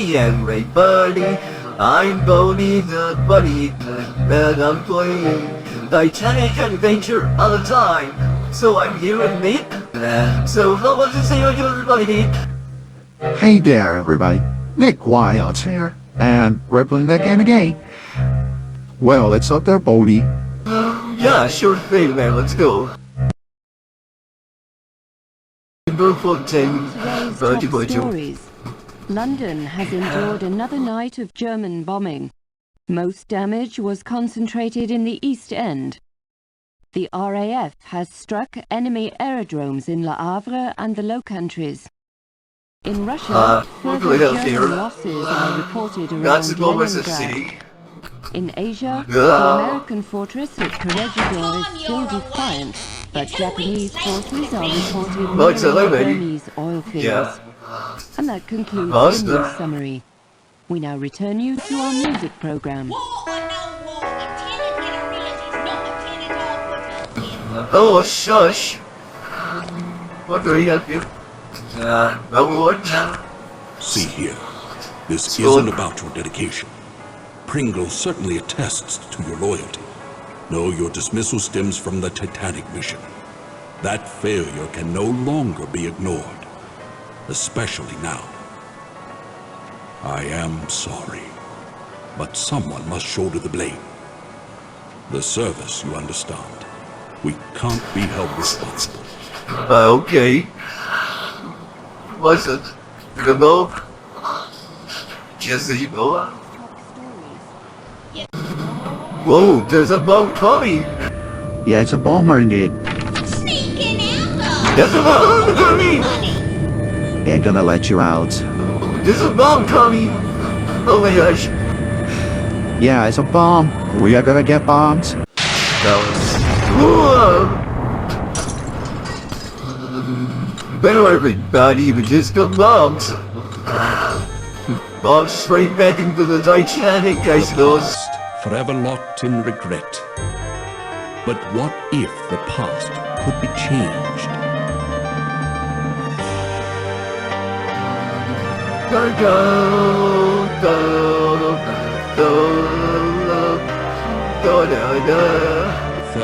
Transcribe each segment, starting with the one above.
Hey everybody, I'm Bonnie the Bunny, and I'm playing Titanic Adventure all the time. So I'm here with Nick. So how was to say everybody? Hey there, everybody. Nick Wilde here, and we're playing that game again. Well, it's up there, Bodie. Yeah, sure thing, man. Let's go. Today's top stories. London has endured another night of German bombing. Most damage was concentrated in the East End. The RAF has struck enemy aerodromes in Le Havre and the Low Countries. In Russia, further German losses are reported around Leningrad. In Asia, the American fortress at Corregidor is still defiant, but Japanese forces are reported near Burmese oil fields. And that concludes the news summary. We now return you to our music program. Oh, shush. What do we have here? No one? See here, this isn't about your dedication. Pringle certainly attests to your loyalty. No, your dismissal stems from the Titanic mission. That failure can no longer be ignored, especially now. I am sorry, but someone must shoulder the blame. The service, you understand. We can't be held responsible. Okay. What's it? The boat? Just the boat? Whoa, there's a bomb coming! Yeah, it's a bomber indeed. Sneaking out! There's a bomb coming! Ain't gonna let you out. There's a bomb coming! Oh my gosh. Yeah, it's a bomb. We are gonna get bombed. Whoa! Better everybody, we just got bombed. Bombed straight back into the Titanic, I suppose. Forever locked in regret. But what if the past could be changed?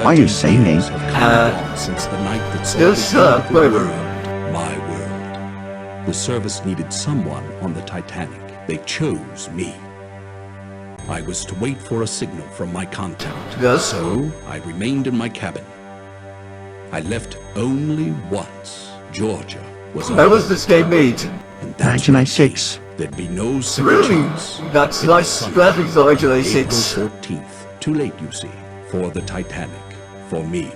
Why are you singing? Since the night that saw the world, my world. The service needed someone on the Titanic. They chose me. I was to wait for a signal from my contact. Yes. So I remained in my cabin. I left only once. Georgia was That was the state mate. and that's 1996. there'd be no Really? surprise. That's nice graphics on April 1996. 14th. Too late, you see, for the Titanic, for me.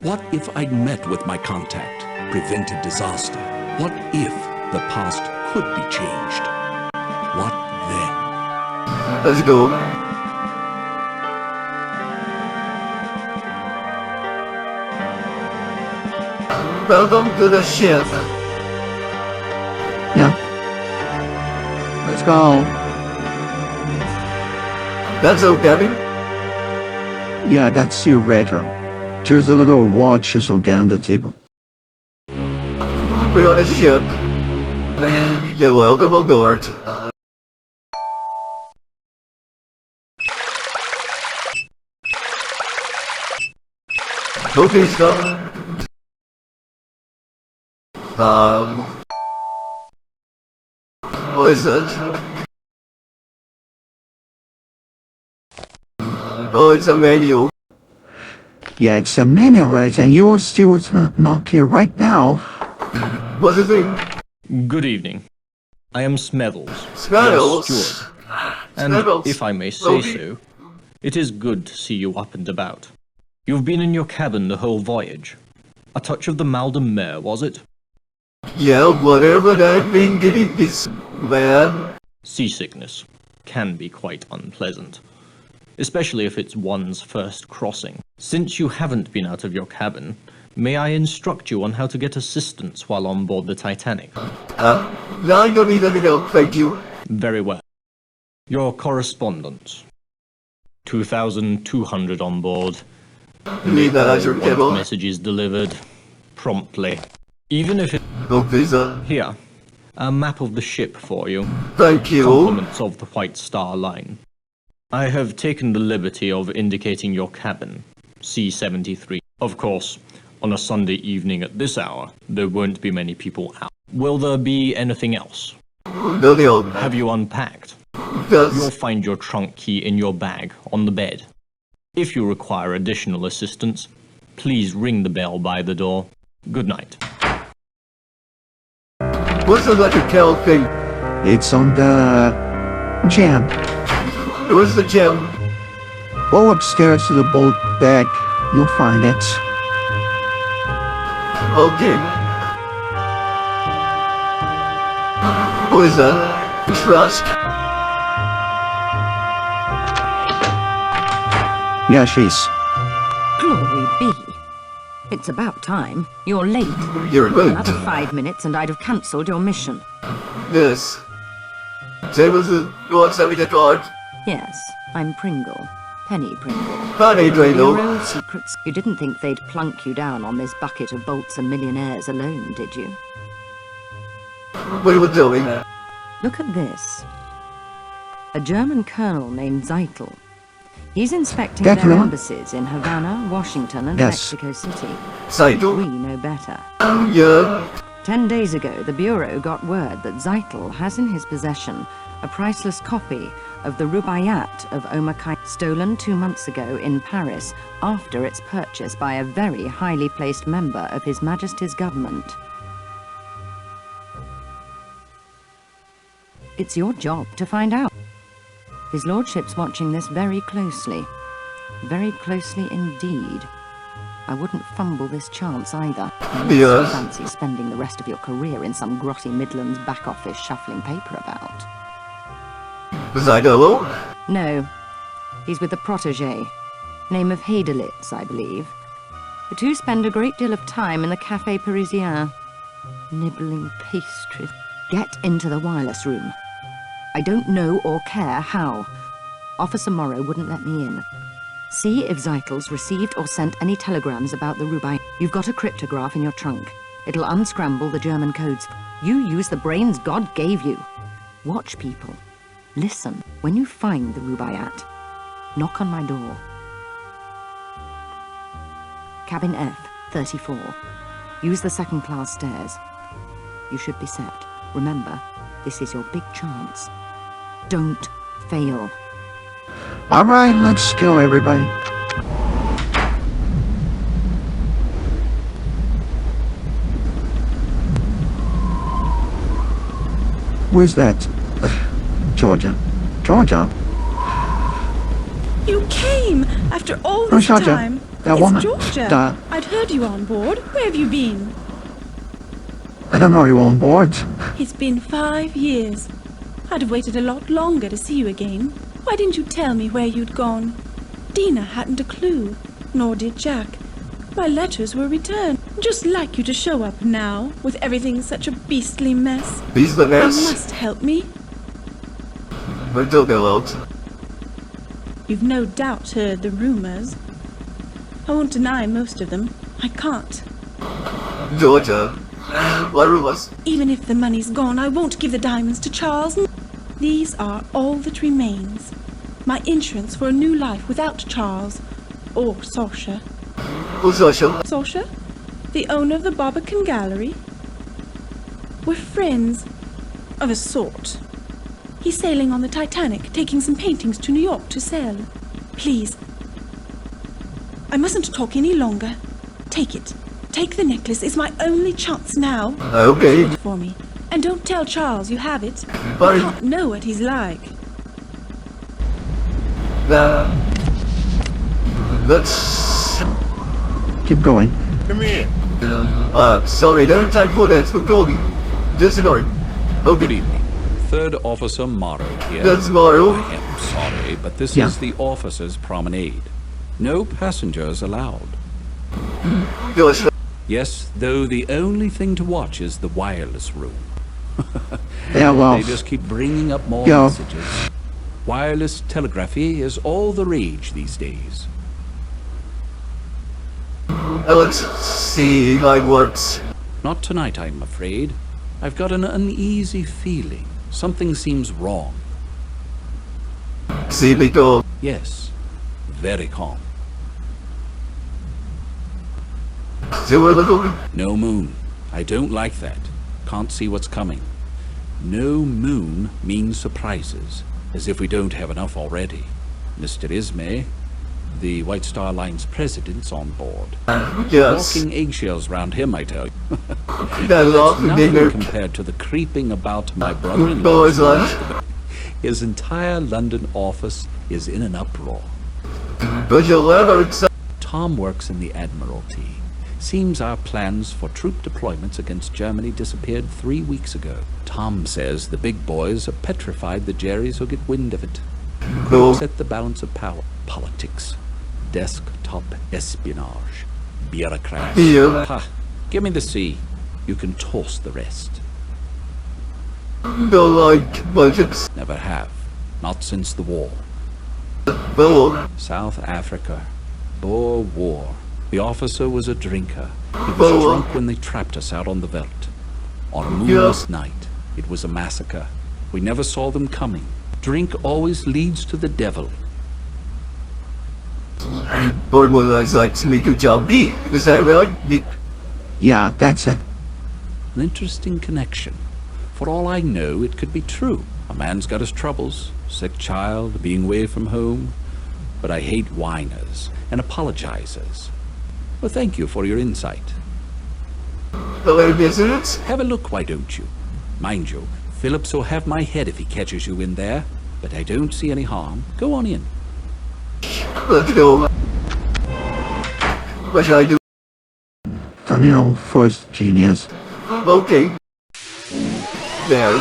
What if I'd met with my contact, prevented disaster? What if the past could be changed? What then? Let's go. Welcome to the ship. Yeah. Let's go. That's all, Gavin. Yeah, that's your retro. There's a little watch chisel down the table. We're on a ship. You're welcome aboard. Okay, stop. What is it? Oh, it's a menu. Yeah, it's a menu, right? And you're still not here right now. What's the thing? Good evening. I am Smedles, Smedles? your steward. And Smedles. if I may say Okay. so, it is good to see you up and about. You've been in your cabin the whole voyage. A touch of the mal de mer, was it? Yeah, whatever I've been getting this man. Seasickness can be quite unpleasant, especially if it's one's first crossing. Since you haven't been out of your cabin, may I instruct you on how to get assistance while on board the Titanic? No, I don't need any help, thank you. Very well. Your correspondence. 2,200 on board. Need that as your Want table. messages delivered promptly. Even if it... No visa. Here, A map of the ship for you. Thank you. Compliments of the White Star Line. I have taken the liberty of indicating your cabin, C-73. Of course, on a Sunday evening at this hour, there won't be many people out. Will there be anything else? No. Have you unpacked? Yes. You'll find your trunk key in your bag, on the bed. If you require additional assistance, please ring the bell by the door. Good night. What's the letter Kel thing? It's on the jam. Where's the gem? Go upstairs to the boat deck. You'll find it. Okay. What is that? Trust? Yeah, she's. Glory be. It's about time. You're late. You're right. Another 5 minutes and I'd have cancelled your mission. Yes. Same as the one sent me the card. Yes, I'm Pringle. Penny Pringle. Funny, Bureau Drano. of Secrets. You didn't think they'd plunk you down on this bucket of bolts and millionaires alone, did you? What are we doing? Look at this. A German colonel named Zeitel. He's inspecting their Definitely. embassies in Havana, Washington and Yes. Mexico City. Zeitel? We know better. Yeah. 10 days ago, the Bureau got word that Zeitel has in his possession a priceless copy of the Rubaiyat of Omar Khayyam, stolen 2 months ago in Paris after its purchase by a very highly placed member of His Majesty's government. It's your job to find out. His Lordship's watching this very closely indeed. I wouldn't fumble this chance either. Unless you Yes. fancy spending the rest of your career in some grotty Midlands back office shuffling paper about. Zeitel? No, he's with a protégé, name of Heidelitz, I believe. The two spend a great deal of time in the Café Parisien, nibbling pastries. Get into the wireless room. I don't know or care how. Officer Morrow wouldn't let me in. See if Zeitel's received or sent any telegrams about the Rubaiyat. You've got a cryptograph in your trunk. It'll unscramble the German codes. You use the brains God gave you. Watch people. Listen. When you find the Rubaiyat, knock on my door. Cabin F, 34. Use the second-class stairs. You should be set. Remember, this is your big chance. Don't fail. All right, let's go, everybody. Where's that? Georgia. Georgia? You came after all Oh, this Georgia. time. That It's woman. Georgia. I'd heard you on board. Where have you been? I don't know you on board. It's been 5 years. I'd have waited a lot longer to see you again. Why didn't you tell me where you'd gone? Dina hadn't a clue, nor did Jack. My letters were returned. Just like you to show up now, with everything such a beastly mess. He's the You mess. must help me. But don't go out. You've no doubt heard the rumors. I won't deny most of them. I can't. Georgia. What rumors? Even if the money's gone, I won't give the diamonds to Charles. These are all that remains. My insurance for a new life without Charles. Or Saoirse. Who's social? Saoirse? The owner of the Barbican Gallery? We're friends. Of a sort. He's sailing on the Titanic, taking some paintings to New York to sell. Please. I mustn't talk any longer. Take it. Take the necklace. It's my only chance now. Okay. For me. And don't tell Charles you have it. But- You can't know what he's like. Let's... Keep going. Sorry, don't time for that. We're talking. Just ignore it. Good Okay. evening. Third Officer Morrow here. That's Morrow. I am sorry, but this Yeah. is the officers' promenade. No passengers allowed. George. Yes, though the only thing to watch is the wireless room. Yeah, well, They just keep bringing up more Yeah. messages. Wireless telegraphy is all the rage these days. Let's see how it works. Not tonight, I'm afraid. I've got an uneasy feeling. Something seems wrong. See me go. Yes, very calm. Do a little. No moon. I don't like that. Can't see what's coming. No moon means surprises, as if we don't have enough already. Mr. Ismay, the White Star Line's president's on board. Yes. Walking eggshells round him, I tell you. That lot of Nothing dinner. compared to the creeping about my brother-in-law. Boys like. His entire London office is in an uproar. But you'll never. Tom works in the Admiralty. Seems our plans for troop deployments against Germany disappeared 3 weeks ago. Tom says the big boys are petrified the Jerrys will get wind of it. Cool. Upset the balance of power. Politics. Desktop espionage. Bureaucrats. Yeah. Ha! Give me the sea. You can toss the rest. Don't like budgets. Never have. Not since the war. Well, South Africa. Boer War. The officer was a drinker. He was Well, drunk when they trapped us out on the veldt. On a moonless night, it was a massacre. We never saw them coming. Drink always leads to the devil. Boy, would I like to make a job be? Is that right? Yeah, that's it. An interesting connection. For all I know, it could be true. A man's got his troubles. Sick child, being away from home. But I hate whiners and apologizers. Well, thank you for your insight. Hello, visitors. Have a look, why don't you? Mind you, Phillips will have my head if he catches you in there, but I don't see any harm. Go on in. Let's go. What should I do? Terminal first, genius. Okay. There.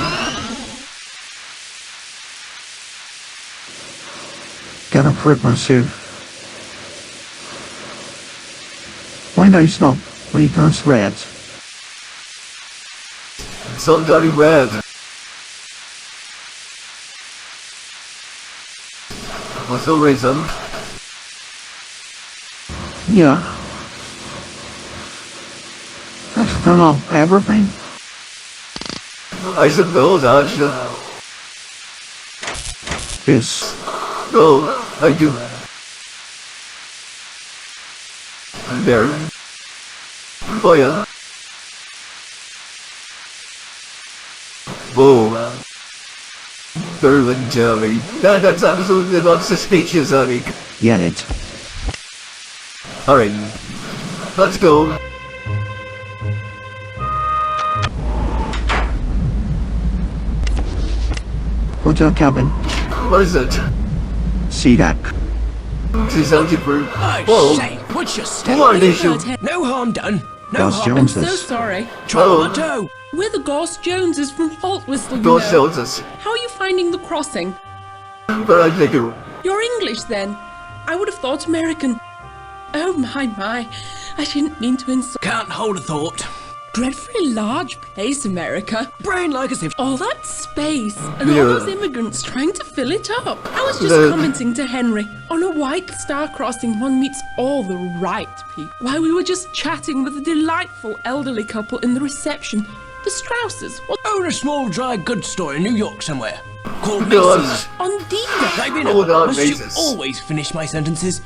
Get a grip myself. Why don't you stop when he turns red? Somebody red. What's the reason? Yeah. Let's turn off everything. I suppose I should. Yes. Oh, I do. There. Oh yeah. Whoa. Berlin Jerry. That's absolutely not suspicious, honey. Get it. Alright. Let's go. Hotel cabin. What is it? See that. She's out for. Oh, Whoa. shame. What's your step? What is you? No harm done. No harm. Gorse-Jones. So sorry. Oh. Tomato. We're the Gorse-Joneses from Haltwhistle, you Ghost know. shows us. How are you finding the crossing? But I think it. You're English, then? I would have thought American. Oh, my. I didn't mean to insult. Can't hold a thought. Dreadfully large place, America. Brain like as if. All that space, and Yeah. all those immigrants trying to fill it up. I was just The- commenting to Henry, on a White Star crossing one meets all the right people. While we were just chatting with a delightful elderly couple in the reception. The Strausses, Own a small dry goods store in New York somewhere. Called God. Macy's. on D-Day. I've been Hold on, Must Macy's. you always finish my sentences?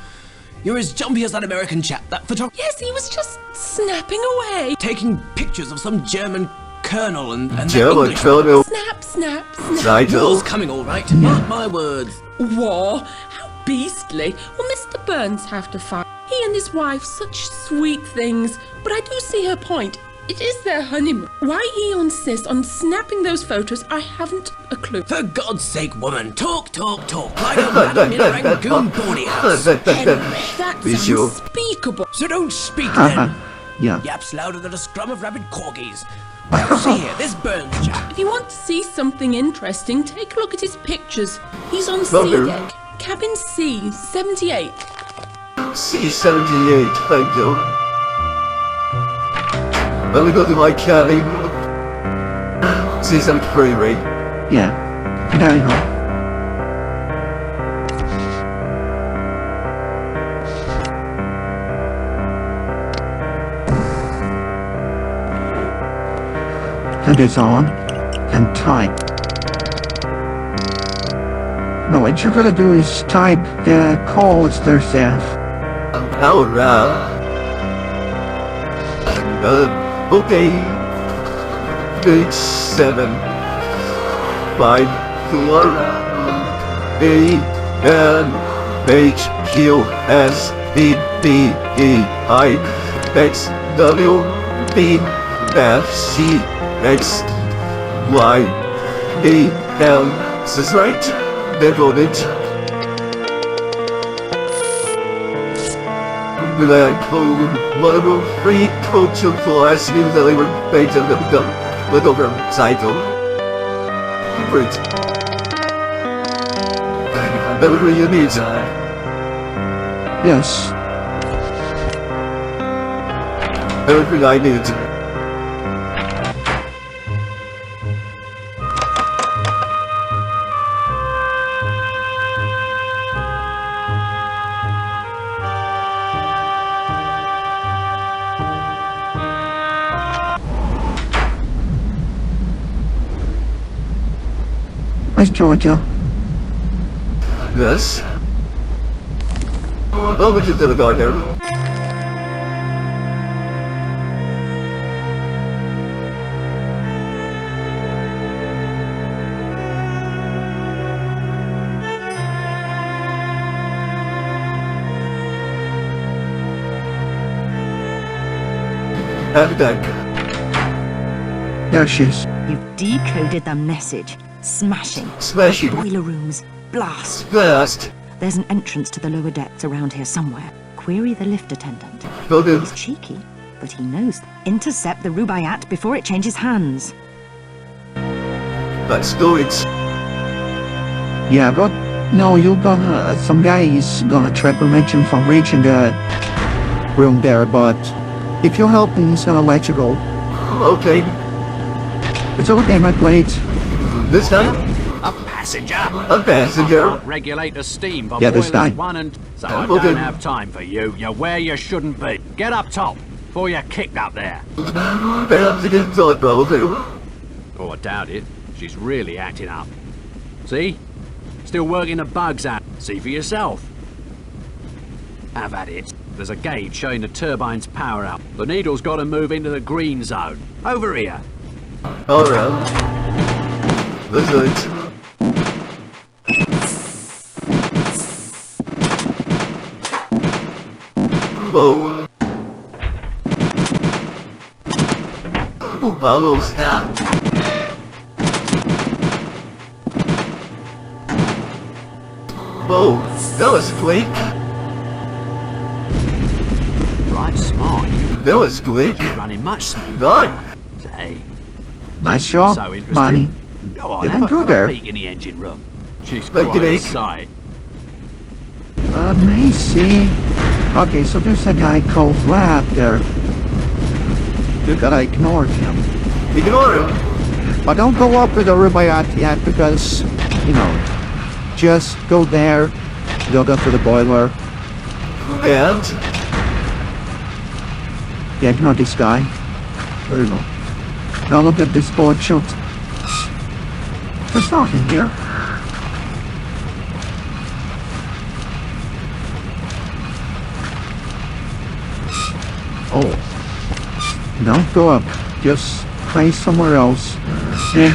You're as jumpy as that American chap, that photographer. Yes, he was just snapping away. Taking pictures of some German colonel and that German English. photo. Snap. War's Zeitel. coming all right. Mark my words. War? How beastly. Will Mr. Burns have to fight? He and his wife, such sweet things. But I do see her point. It is their honeymoon. Why he insists on snapping those photos, I haven't a clue. For God's sake, woman, talk. Like a madam in a Rangoon boarding house. That's Visual. unspeakable. So don't speak then. Yeah. Yaps louder than a scrum of rabid corgis. Now see here, this Burns chap. If you want to see something interesting, take a look at his pictures. He's on Okay. C deck. Cabin C, 78. C78. Thank you. Let me go to my cabin. C73, right? Yeah. There you go. It is on and type. No, what you're gonna do is type the calls themselves. Okay. Page 7. 5 4 A N H Q S D B E I X W B F C X Y A L. This is right. They wrote it. Black hole, whatever free culture for asking that they were paid to become with over Zeitel. Great. Everything you need, Yes. everything I need. Where's Georgia? Yes. Over to the garden. Have that. There she is. You've decoded the message. Smashing. Smashing. Boiler rooms. Blast. Fast. There's an entrance to the lower depths around here somewhere. Query the lift attendant. Building. He's cheeky, but he knows. Intercept the Rubaiyat before it changes hands. Let's do it. Yeah, but no, you're gonna. Some guy is gonna try to mention from reaching the room there, but if you're helping, he's gonna let you go. Okay. It's okay, my plate. This time? A passenger. A passenger. Regulate the steam for Yeah, this boilers time. 1 and... So I Okay. don't have time for you. You're where you shouldn't be. Get up top before you're kicked up there. Perhaps it is thought probably. Oh, I doubt it. She's really acting up. See? Still working the bugs out. See for yourself. Have at it. There's a gauge showing the turbine's power out. The needle's got to move into the green zone. Over here. Alright. Let's do it. Whoa. Almost. Whoa, that was quick. Right, smart. That was quick. Running much smoother. Done. Say, Nice job, so interesting. Manny. Go on, You have can go a there. peek in the engine room. She's Thank you, quite a Nick. sight. Let me see. Okay, so there's a guy called Vlad there. You gotta ignore him. Ignore him. But don't go up with the Rubaiyat yet because, you know, just go there, go up to the boiler. And Yeah, ignore this guy. There you go. Now look at this board shot. There's nothing here. Oh. Don't go up. Just play somewhere else. Yeah.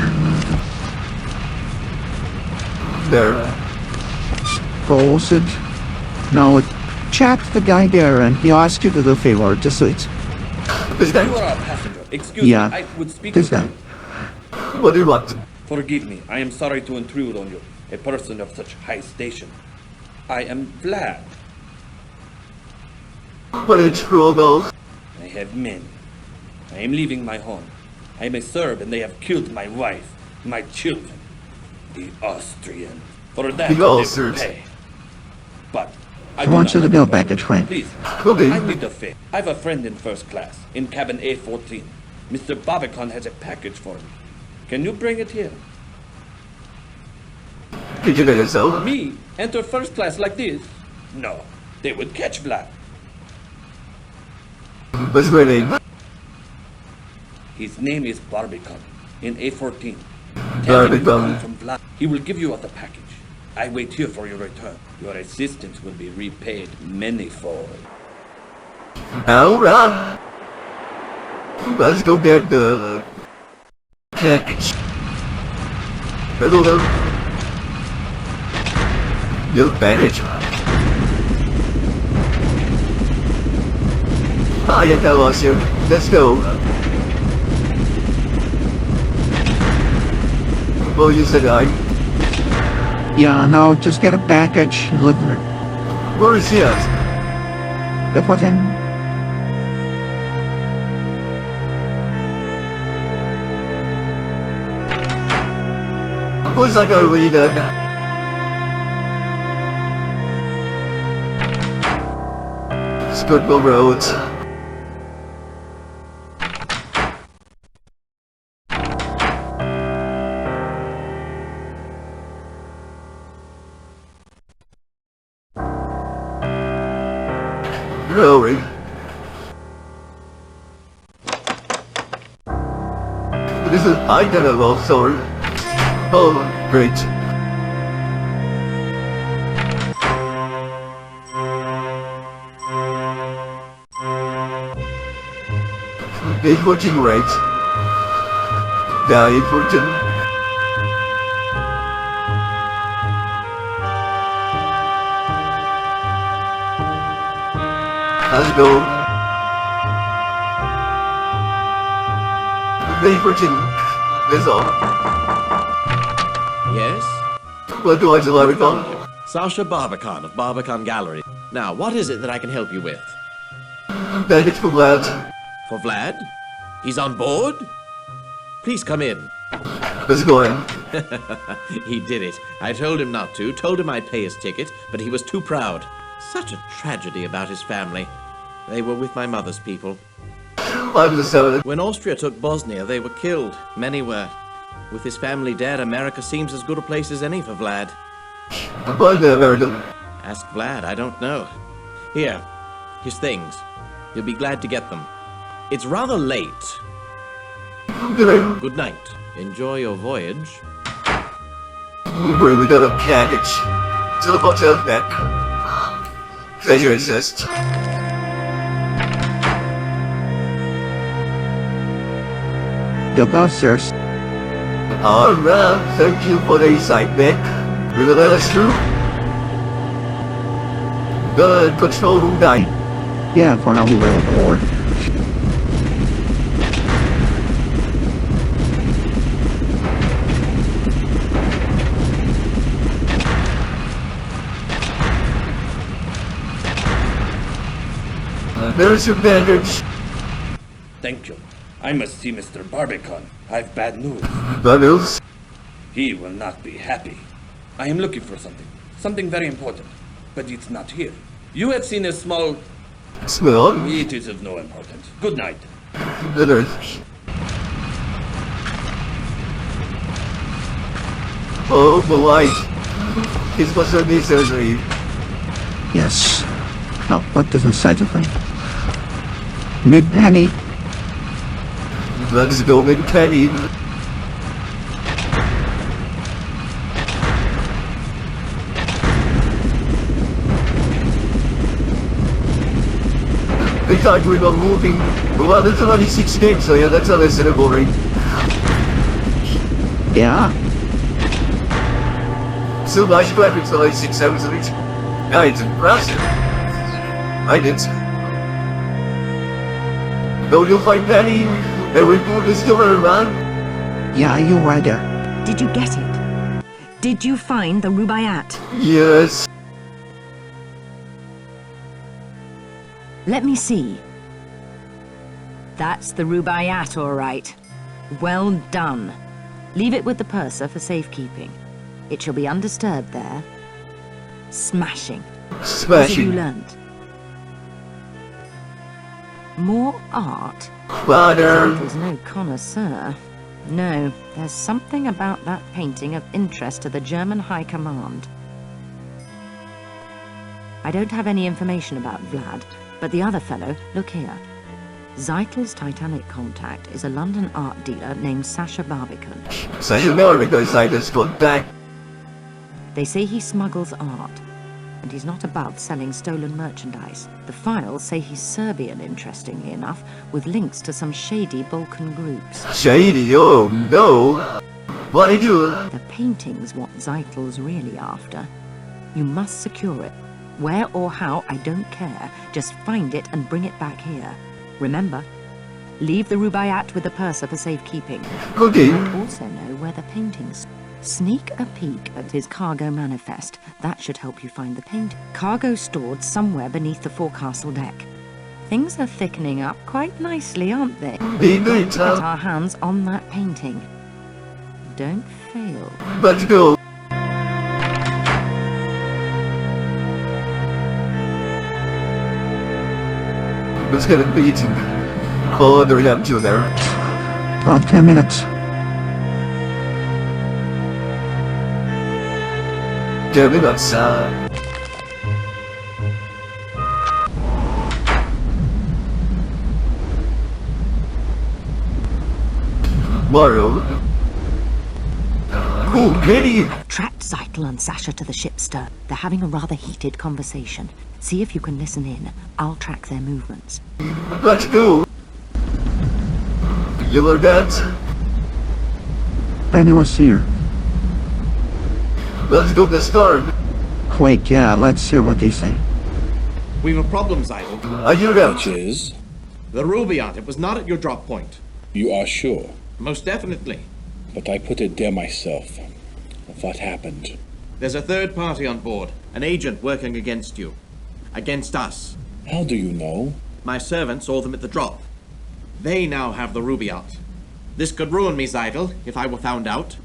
there. Close it. Now chat the guy there and he asked you to do a favor. Just do it. This guy. You are a passenger. Excuse Yeah. me, I would speak This with guy. you. What do you want? Forgive me, I am sorry to intrude on you, a person of such high station. I am Vlad. What is trouble? I have men. I am leaving my home. I am a Serb and they have killed my wife, my children. The Austrian. For that, The they will Austrians. pay. But I I do want not you to like go the back war. at train. Please, Okay. I need a favor. I have a friend in first class, in cabin A14. Mr. Bandicam has a package for me. Can you bring it here? Did you get yourself? Me enter first class like this? No, they would catch Vlad. What's my name? His name is Bandicam. in A14. Tell Very him to good. come from Vlad. He will give you the package. I wait here for your return. Your assistance will be repaid manyfold. Alright. Let's go get the package. Hello. New package. Hiya, hello, sir. Let's go. Well, you said Yeah, no, just get a package delivered. where is he at? That's what then. Who's like a leader? Squidward Roads. Rory. This is identical sword. Oh, great. Big watching right. Die fortune. Let's go. Big fortune. That's all. Yes? What do I deliver on? Sasha Barbican of Barbican Gallery. Now, what is it that I can help you with? Package for Vlad. For Vlad? He's on board? Please come in. Let's go in. He did it. I told him not to, told him I'd pay his ticket, but he was too proud. Such a tragedy about his family. They were with my mother's people. I'm the seventh. When Austria took Bosnia, they were killed. Many were. With his family dead, America seems as good a place as any for Vlad. Why the American? Ask Vlad, I don't know. Here, his things. You'll be glad to get them. It's rather late. Good night. Enjoy your voyage. Really got a package. To the hotel back. Pleasure assist. The buses. Alright, thank you for the insight, Nick. Really let us through? Good control room 9. Yeah, for now we will aboard. There's your bandage. Thank you. I must see Mr. Barbican. I've bad news. Bad news? He will not be happy. I am looking for something. Something very important. But it's not here. You have seen a small... Smell? It is of no importance. Good night. Dinner. Oh, the light. He's supposed to need surgery. Yes. No, what doesn't say the thing? Mid-penny. Let's go, big penny. They thought we were moving. Well, it's only 6 days, so yeah, that's understandable, right? Yeah. So much traffic, so like 6 hours of each. Yeah, it's impressive. I did. Though you'll find Penny, and we pulled the story around. Yeah, you're right there. Did you get it? Did you find the Rubaiyat? Yes. Let me see. That's the Rubaiyat, all right. Well done. Leave it with the purser for safekeeping. It shall be undisturbed there. Smashing. Smashing. What have you learnt? More art? Butter. There's no connoisseur. No, there's something about that painting of interest to the German High Command. I don't have any information about Vlad, but the other fellow, look here. Zeitel's Titanic contact is a London art dealer named Sasha Barbican. Sasha Barbican Zeitel's got back. They say he smuggles art, and he's not above selling stolen merchandise. The files say he's Serbian, interestingly enough, with links to some shady Balkan groups. Shady? Oh no! What do you do? The painting's what Zeitel's really after. You must secure it. Where or how, I don't care. Just find it and bring it back here. Remember, leave the Rubaiyat with the purser for safekeeping. Okay. You also know where the painting's. Sneak a peek at his cargo manifest. That should help you find the painting. Cargo stored somewhere beneath the forecastle deck. Things are thickening up quite nicely, aren't they? Get our hands on that painting. Don't fail. Let's go. Let's get a meeting. Oh, there we have you there. About 10 minutes. 10 minutes, Mario. Oh, Kitty! Track Zeitel and Sasha to the ship's stern. They're having a rather heated conversation. See if you can listen in. I'll track their movements. Let's go! You learn that? Anyone's here. Let's go to the stern. Wait, yeah, let's hear what they say. We've a problem, Zeitel. I hear that. Which is? The Rubaiyat, it was not at your drop point. You are sure? Most definitely. But I put it there myself. What happened? There's a third party on board. An agent working against you. Against us. How do you know? My servant saw them at the drop. They now have the Rubaiyat. This could ruin me, Zeitel, if I were found out.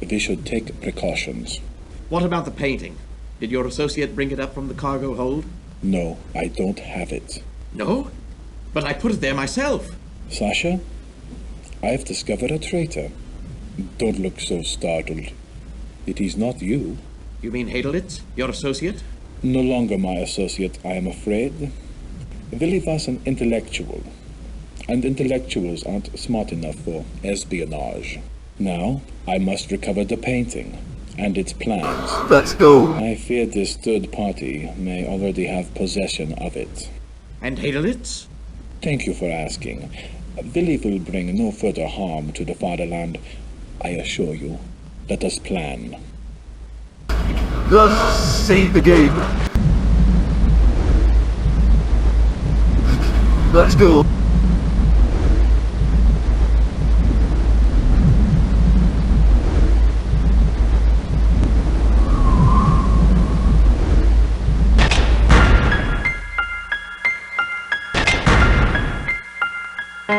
We should take precautions. What about the painting? Did your associate bring it up from the cargo hold? No, I don't have it. No? But I put it there myself. Sasha, I've discovered a traitor. Don't look so startled. It is not you. You mean Heidelitz, your associate? No longer my associate, I am afraid. Willie was an intellectual. And intellectuals aren't smart enough for espionage. Now, I must recover the painting and its plans. Let's go. I fear this third party may already have possession of it. And Heidelitz? Thank you for asking. Willie will bring no further harm to the fatherland, I assure you. Let us plan. Let's save the game. Let's go.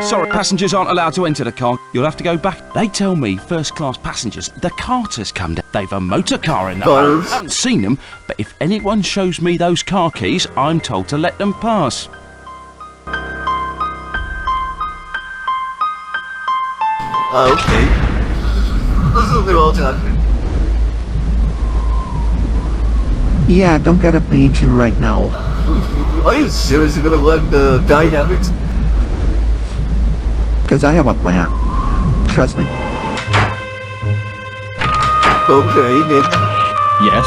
Sorry, passengers aren't allowed to enter the car. You'll have to go back. They tell me first-class passengers, the carters come down. They've a motor car in the boat. I haven't seen them, but if anyone shows me those car keys, I'm told to let them pass. Okay. This will be all done. Yeah, don't get a painting right now. Are you seriously gonna let the dynamics? Because I have a plan. Trust me. Okay, then. Yes?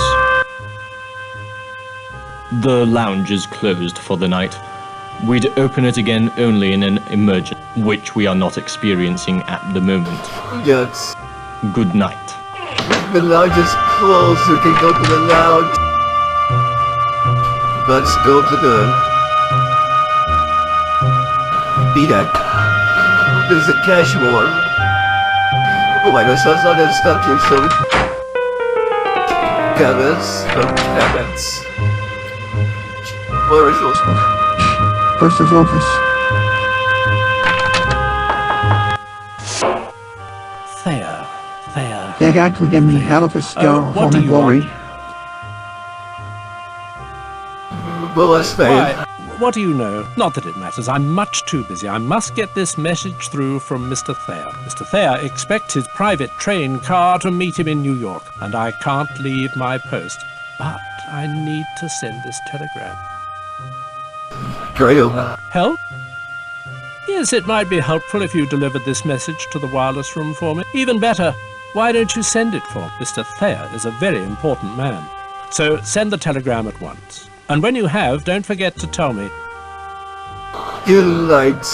The lounge is closed for the night. We'd open it again only in an emergency, which we are not experiencing at the moment. Yes. Good night. The lounge is closed, so we can go to the lounge. Let's go to the... Be that. There's a cash war. Oh my gosh, that's not that stuff here, so... Cabins. Where is those? Purser's office. Thea. They actually gave me hell of a star home and glory. Well, that's fair. What do you know? Not that it matters. I'm much too busy. I must get this message through from Mr. Thayer. Mr. Thayer expects his private train car to meet him in New York, and I can't leave my post. But I need to send this telegram. Great. Help? Yes, it might be helpful if you delivered this message to the wireless room for me. Even better, why don't you send it for me? Mr. Thayer is a very important man. So send the telegram at once. And when you have, don't forget to tell me. Good night.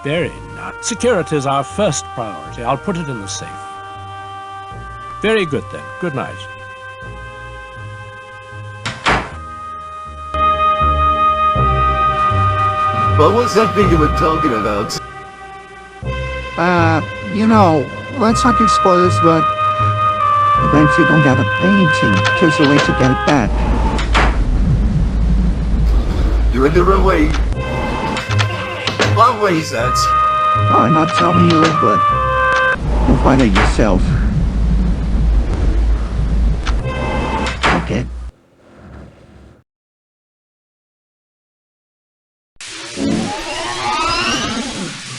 Very nice. Security is our first priority. I'll put it in the safe. Very good then. Good night. What was that thing you were talking about? You know, let's not get spoilers, but then if you don't have a painting, here's a way to get it back. You're in the wrong way. What way is that? Oh, I'm not telling you, but you'll find it yourself. Okay.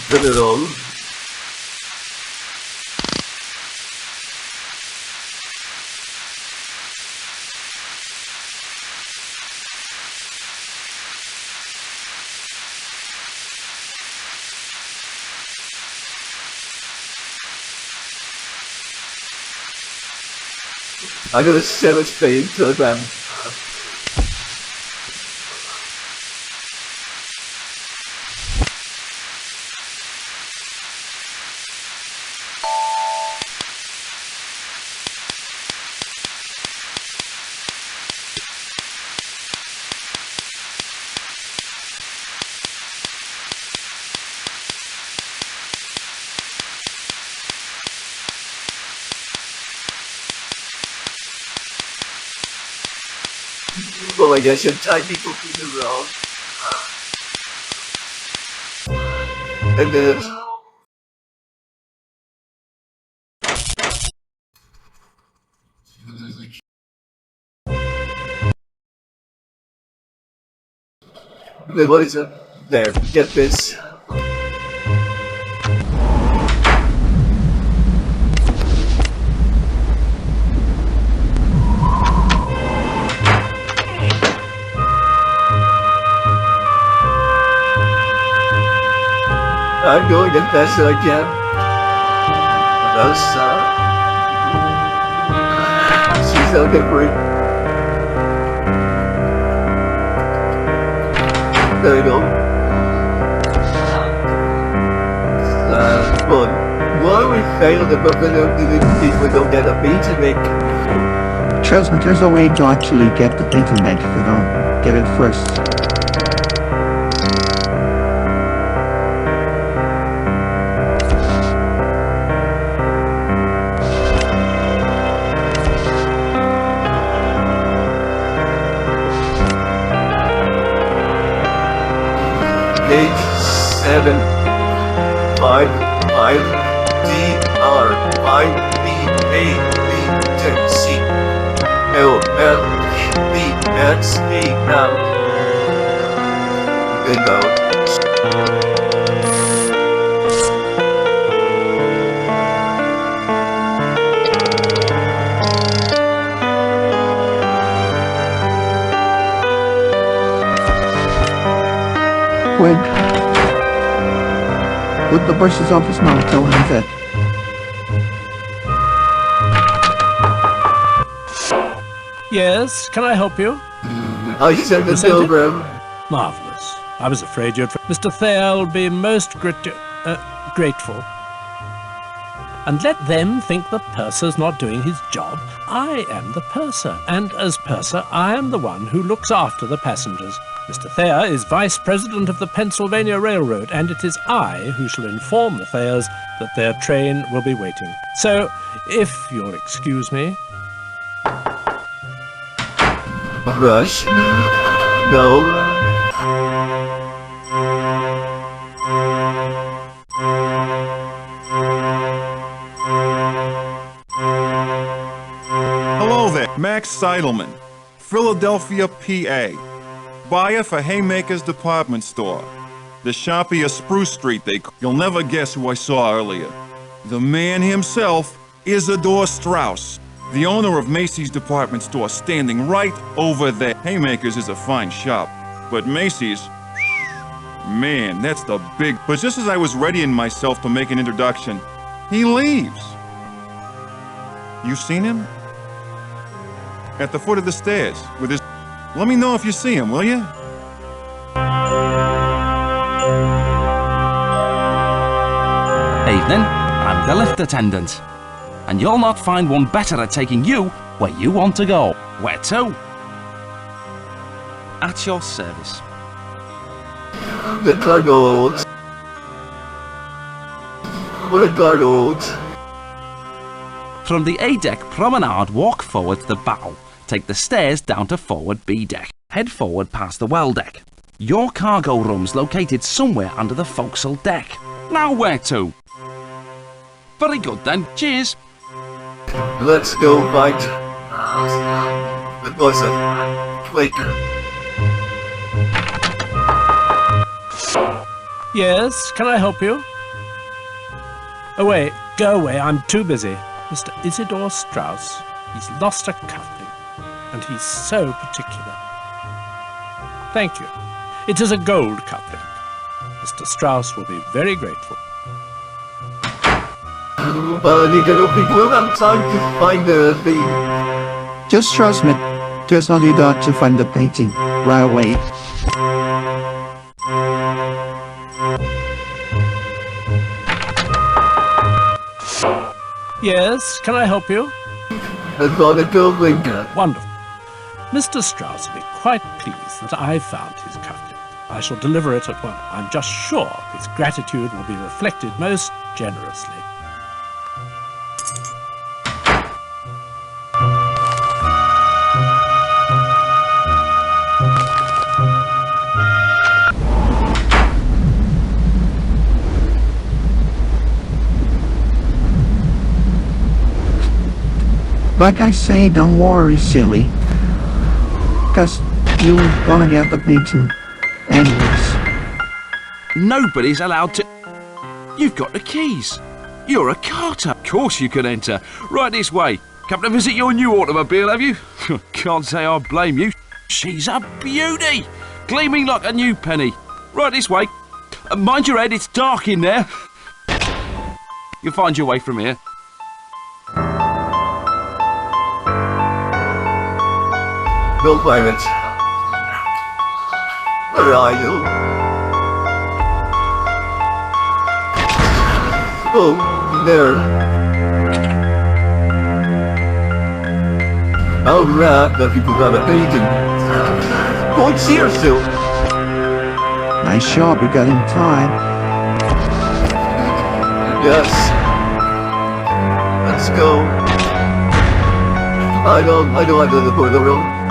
Did it all? I got a savage fame telegram. Well, I guess you're tiny cookies around. And then... Then what is it? There, get this. I'm going as fast as I can. She's so different. There you go. But why we fail the buffalo if we don't get a pizza make? Trust me, there's a way to actually get the internet if you don't get it first. H7 5 DR 5 B A B 10 C L L B X A now. Good go. With the brushes off his mouth, tell him that. Yes, can I help you? I sent the telegram. Marvellous. I was afraid you'd... Mr. Thayer will be most grateful. And let them think the purser's not doing his job. I am the purser, and as purser, I am the one who looks after the passengers. Mr. Thayer is Vice President of the Pennsylvania Railroad, and it is I who shall inform the Thayers that their train will be waiting. So, if you'll excuse me... Rush? No. Hello there, Max Seidelman, Philadelphia, PA. Buyer for Haymaker's department store. The shoppy of Spruce Street, You'll never guess who I saw earlier. The man himself, Isidore Strauss. The owner of Macy's department store standing right over there. Haymakers is a fine shop, but Macy's, man, that's the big... But just as I was readying myself to make an introduction, he leaves. You seen him? At the foot of the stairs, with his... Let me know if you see him, will you? Evening, I'm the lift attendant. And you'll not find one better at taking you where you want to go. Where to? At your service. The cargoes. What a cargoes. From the A-deck promenade, walk forward to the bow. Take the stairs down to forward B-deck. Head forward past the well deck. Your cargo room's located somewhere under the forecastle deck. Now where to? Very good then. Cheers. Let's go fight the bosom. Wait. Yes, can I help you? Oh wait, go away, I'm too busy. Mr. Isidore Strauss, he's lost a cufflink, and he's so particular. Thank you. It is a gold cufflink. Mr. Strauss will be very grateful. But you don't have time to find the thing. Just trust me. There's only got to find the painting right away. Yes, can I help you? I've got a building. Wonderful. Mr. Strauss will be quite pleased that I found his cufflink. I shall deliver it at once. I'm just sure his gratitude will be reflected most generously. Like I say, don't worry, silly. Cause you're gonna get the painting anyways. Nobody's allowed to... You've got the keys. You're a carter. Of course you can enter. Right this way. Come to visit your new automobile, have you? Can't say I blame you. She's a beauty. Gleaming like a new penny. Right this way. Mind your head, it's dark in there. You'll find your way from here. No pirates. Where are you? Oh, there. Oh, right, the people got a painting. Go and see her soon. Nice job, you got in time. Yes. Let's go. I don't have to go to the room.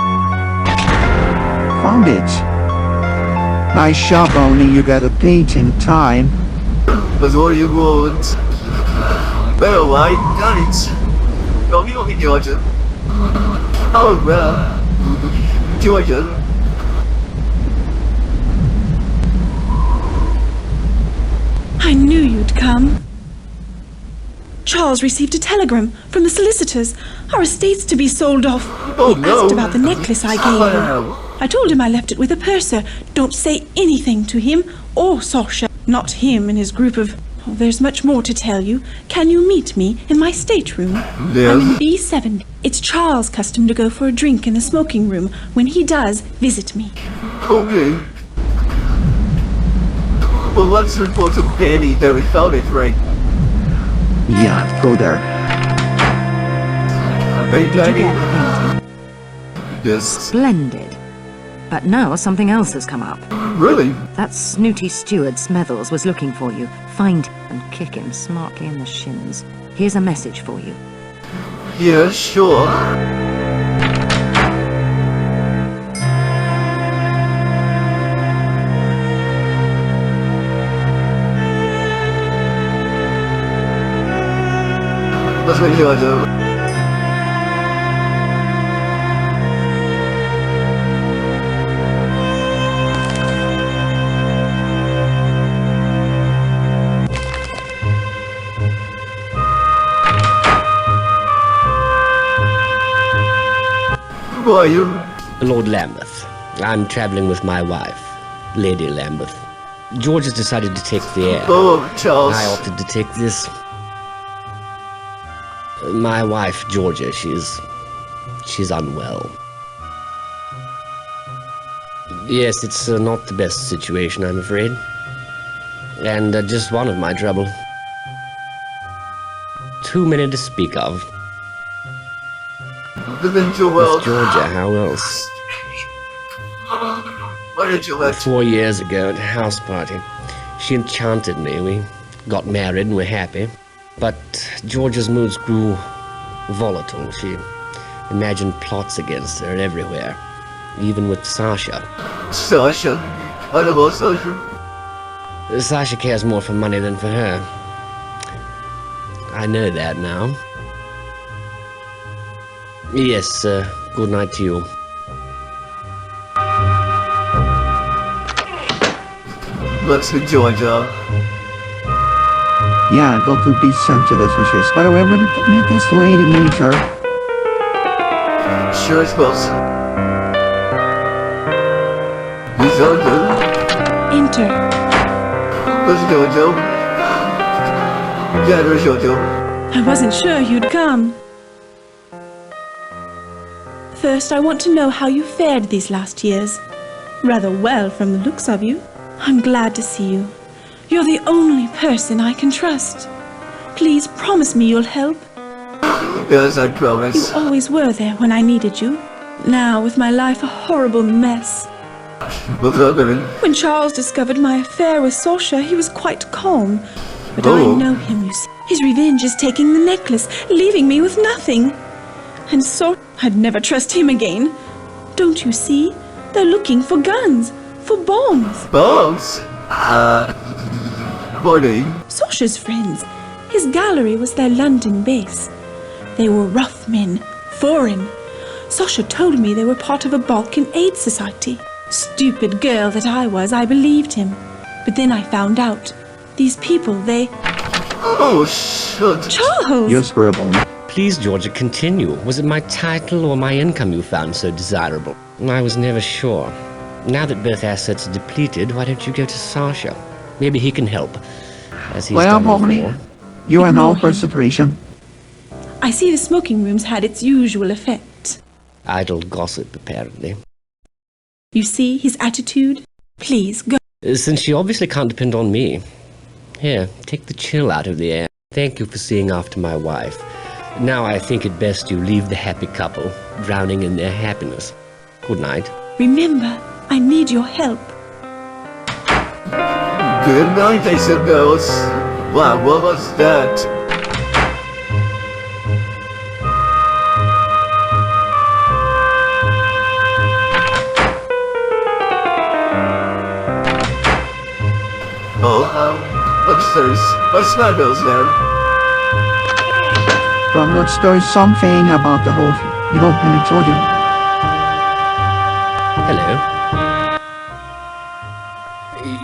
Found it. Nice shop, only you got a paint in time. That's what you want. Well, I got it. Don't you think Georgia? Oh, well. Georgia. I knew you'd come. Charles received a telegram from the solicitors. Our estate's to be sold off. Oh, he no. asked about the necklace I gave him. I told him I left it with a purser. Don't say anything to him or Sasha. Not him and his group of... Oh, there's much more to tell you. Can you meet me in my stateroom? Yes. I'm in B7. It's Charles' custom to go for a drink in the smoking room. When he does, visit me. Okay. Well, let's report to Penny that we found it, right? Yeah, go there. Did you get the painting? Yes. Splendid. But now something else has come up. Really? That snooty steward Smethels was looking for you. Find him and kick him smartly in the shins. Here's a message for you. Yeah, sure. Let's make sure I do. Who are you? Lord Lambeth. I'm traveling with my wife, Lady Lambeth. George has decided to take the air. Oh, Charles. I opted to take this. My wife, Georgia, she's unwell. Yes, it's not the best situation, I'm afraid. And just one of my trouble. Too many to speak of. Miss Georgia, how else? Why did you let 4 years ago at a house party, she enchanted me. We got married and were happy. But Georgia's moods grew volatile. She imagined plots against her everywhere, even with Sasha. Sasha? What about Sasha? Sasha cares more for money than for her. I know that now. Yes, good night to you. Let's go, Georgia. Yeah, go to be sensitive wishes. But however, meet this lady major. Sure, I suppose. He's on good. Enter. Let's go, Joe. Yeah, there's Jojo. I wasn't sure you'd come. First, I want to know how you fared these last years. Rather well from the looks of you. I'm glad to see you. You're the only person I can trust. Please promise me you'll help. Yes, I promise. You always were there when I needed you. Now, with my life a horrible mess. What's happening? When Charles discovered my affair with Sasha, he was quite calm. But I know him, you see. His revenge is taking the necklace, leaving me with nothing. And so I'd never trust him again. Don't you see? They're looking for guns, for bombs. Bombs? Morning. Sasha's friends. His gallery was their London base. They were rough men, foreign. Sasha told me they were part of a Balkan aid society. Stupid girl that I was, I believed him. But then I found out. These people, they... Oh, shit. Charles! You're scribbling. Please, Georgia, continue. Was it my title or my income you found so desirable? I was never sure. Now that both assets are depleted, why don't you go to Sasha? Maybe he can help, as he's Well, done Mommy, before. you are now for separation. I see the smoking rooms had its usual effect. Idle gossip, apparently. You see his attitude? Please, go. Since she obviously can't depend on me. Here, take the chill out of the air. Thank you for seeing after my wife. Now I think it best you leave the happy couple, drowning in their happiness. Good night. Remember, I need your help. Good night, I suppose. Wow, what was that? Oh, upstairs. What's my bills there? From what there's something about the whole development in Georgia. Hello.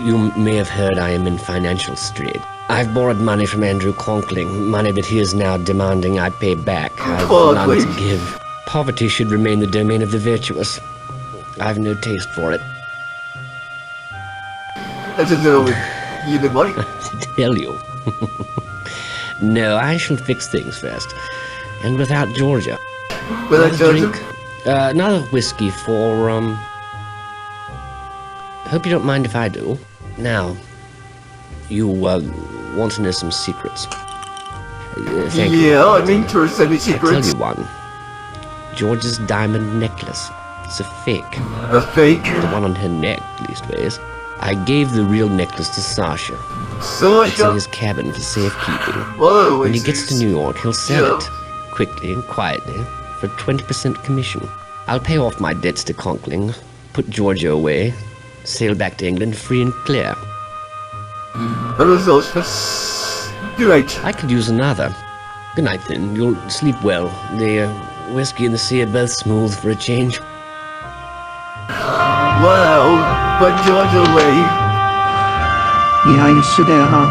You may have heard I am in financial strait. I've borrowed money from Andrew Conkling, money that he is now demanding I pay back. I've none to give. Poverty should remain the domain of the virtuous. I've no taste for it. I just know you need money. To tell you. No, I shall fix things first. And without Georgia. Without Georgia? Another whiskey for, Hope you don't mind if I do. Now, you, want to know some secrets. Thank you. Yeah, I'm interested in secrets. I'll tell you one. George's diamond necklace. It's a fake. A fake? The one on her neck, leastways. I gave the real necklace to Sasha. Sasha? It's in his cabin for safekeeping. Whoa, when he gets to New York, he'll sell it, quickly and quietly, for 20% commission. I'll pay off my debts to Conkling, put Georgia away, sail back to England free and clear. Great. I could use another. Good night, then. You'll sleep well. The whiskey and the sea are both smooth for a change. Wow, but Georgia away. Yeah, you sit there, huh?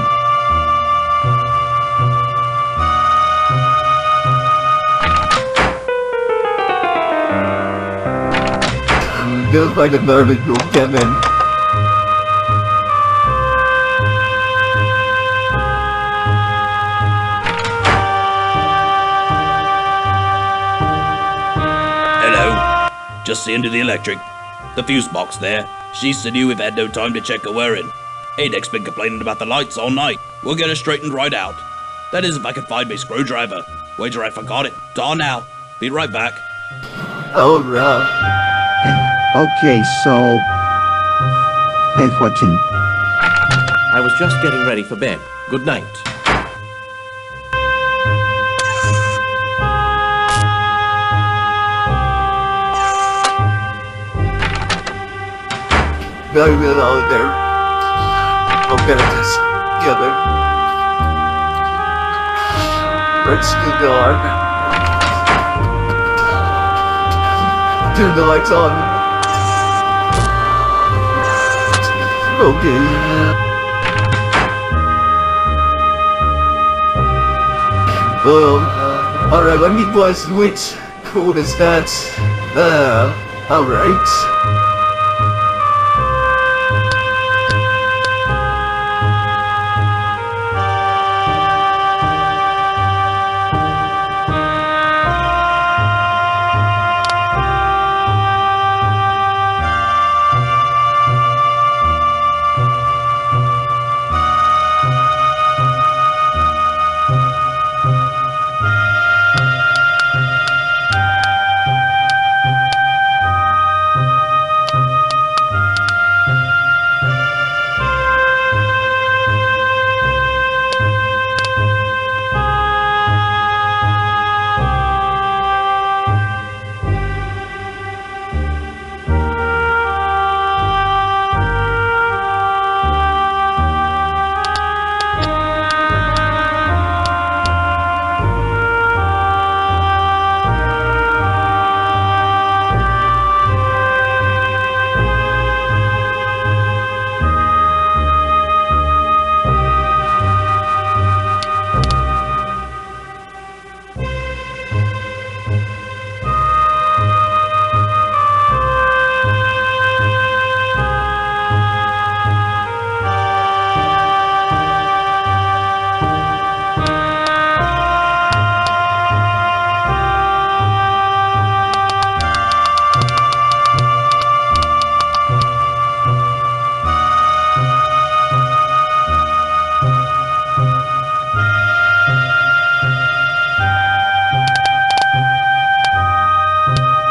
go find a mermaid room, Kevin. Hello. Just seeing to the electric. The fuse box there. She said we've had no time to check her wiring. Adek's been complaining about the lights all night. We'll get it straightened right out. That is if I can find my screwdriver. Wager I forgot it. Dawn now. Be right back. Oh, right. Okay, so... Thanks for watching. I was just getting ready for bed. Good night. Very well out there. I'll get this together. Let's get on. Turn the lights on. Okay. Alright, let me guess which code is that? Alright.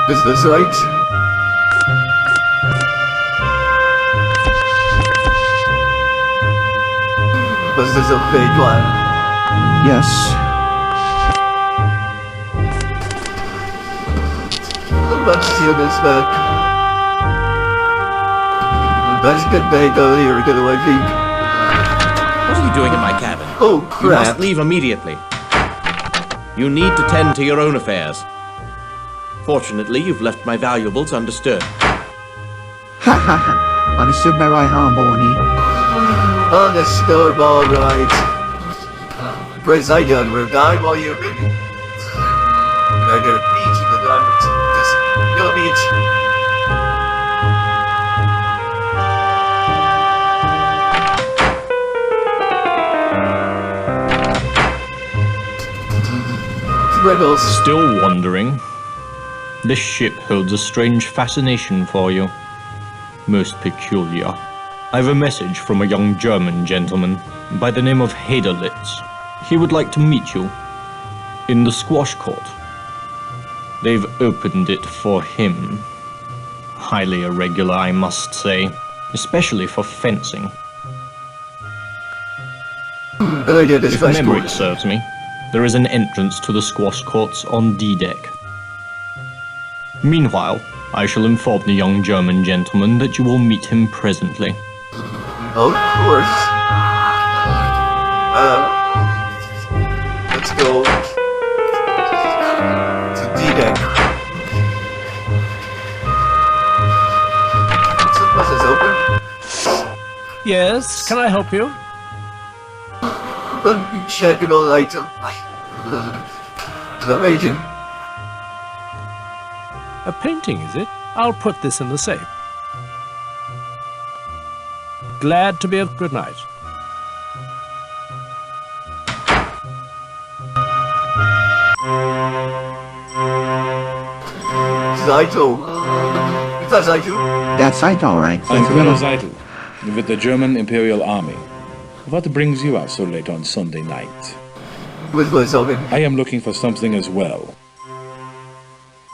Is this right? Was this a fake one? Yes. Let's see this back. That's good bait earlier ago, I think. What are you doing in my cabin? Oh, crap. You must leave immediately. You need to tend to your own affairs. Fortunately, you've left my valuables undisturbed. Ha ha ha. Understood my right arm, Bonnie. Understood, alright. Praise I done, we're dying while you're ready. I got a beach in the diamonds. Just go beach. Rebels. Still wondering? This ship holds a strange fascination for you. Most peculiar. I've a message from a young German gentleman by the name of Heidelitz. He would like to meet you in the squash court. They've opened it for him. Highly irregular, I must say, especially for fencing. If memory serves me, there is an entrance to the squash courts on D-deck. Meanwhile, I shall inform the young German gentleman that you will meet him presently. Of course. Let's go to D-deck. The bus is open. Yes, can I help you? Let me check it all item. The agent. A painting, is it? I'll put this in the safe. glad to be of good night. Zeitel. Is that Zeitel? That's Zeitel, right? I'm Colonel Zeitel, with the German Imperial Army. What brings you out so late on Sunday night? I am looking for something as well.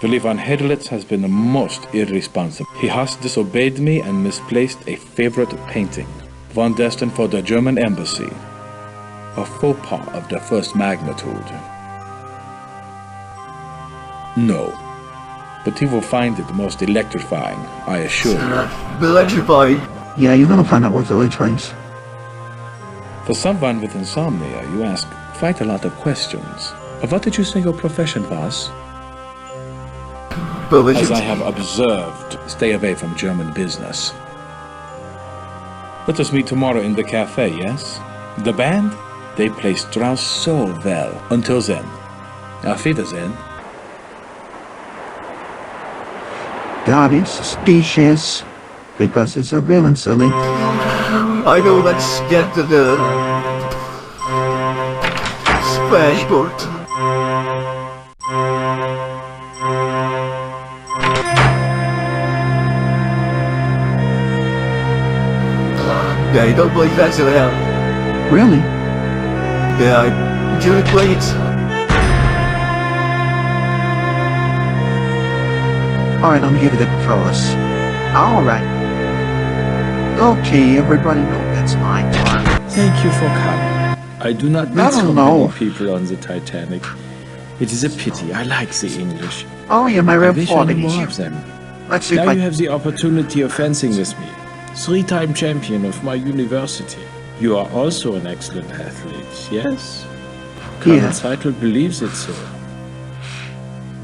Willy van Hedelitz has been most irresponsible. He has disobeyed me and misplaced a favorite painting, one destined for the German embassy. A faux pas of the first magnitude. No, but he will find it most electrifying, I assure you. Electrifying? Yeah, you're gonna find out what the trains. For someone with insomnia, you ask quite a lot of questions. What did you say your profession was? As I have observed, stay away from German business. Let us meet tomorrow in the cafe, yes? The band? They play Strauss so well. Until then. Auf Wiedersehen. God is species, because it's a villain, silly. I know, let's get to the splashboard. Yeah, you don't believe that's allowed. Really? Yeah, I do play it. Alright, I'm here to the controllers. Alright. Okay, everybody know that's my time. Thank you for coming. I do not meet so many people on the Titanic. It is a pity. I like the English. Oh, yeah, my I wish I knew reporting. more of them. Let's see now if I... you have the opportunity of fencing with me. 3-time champion of my university. You are also an excellent athlete, yes? Colonel Zeitel believes it so.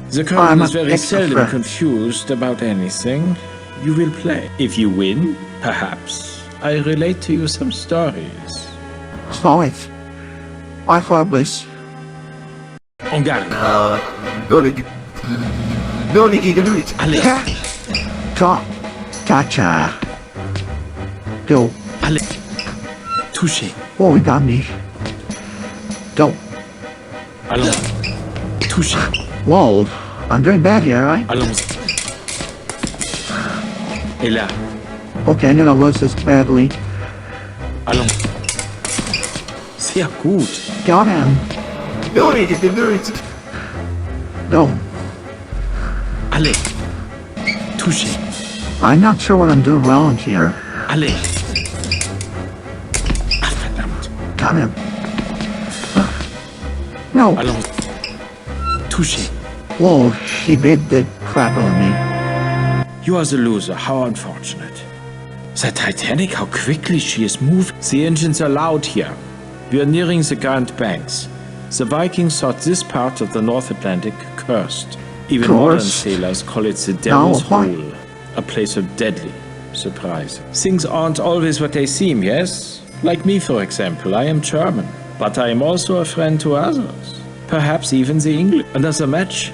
The Colonel is very seldom confused about anything. You will play. If you win, perhaps, I relate to you some stories. Five. I thought this. On garde. No need to do it. Allez. Gotcha. Go. Allez. Touché. Oh, he got me. Go. Allons. Touché. Whoa. I'm doing bad here, right? Allons. Et là. Okay, I'm gonna lose this badly. Allons. Sehr gut. Got him. No need to do it. No. Allez. Touché. I'm not sure what I'm doing wrong here. Allez. Got him. No. Allons. Touché. Whoa, he bit the crap out of me. You are the loser. How unfortunate. The Titanic, how quickly she is moving. The engines are loud here. We are nearing the Grand Banks. The Vikings thought this part of the North Atlantic cursed. Even modern sailors call it the Devil's Hole, a place of deadly surprise. Things aren't always what they seem, yes? Like me, for example, I am German, but I am also a friend to others. Perhaps even the English. Another match?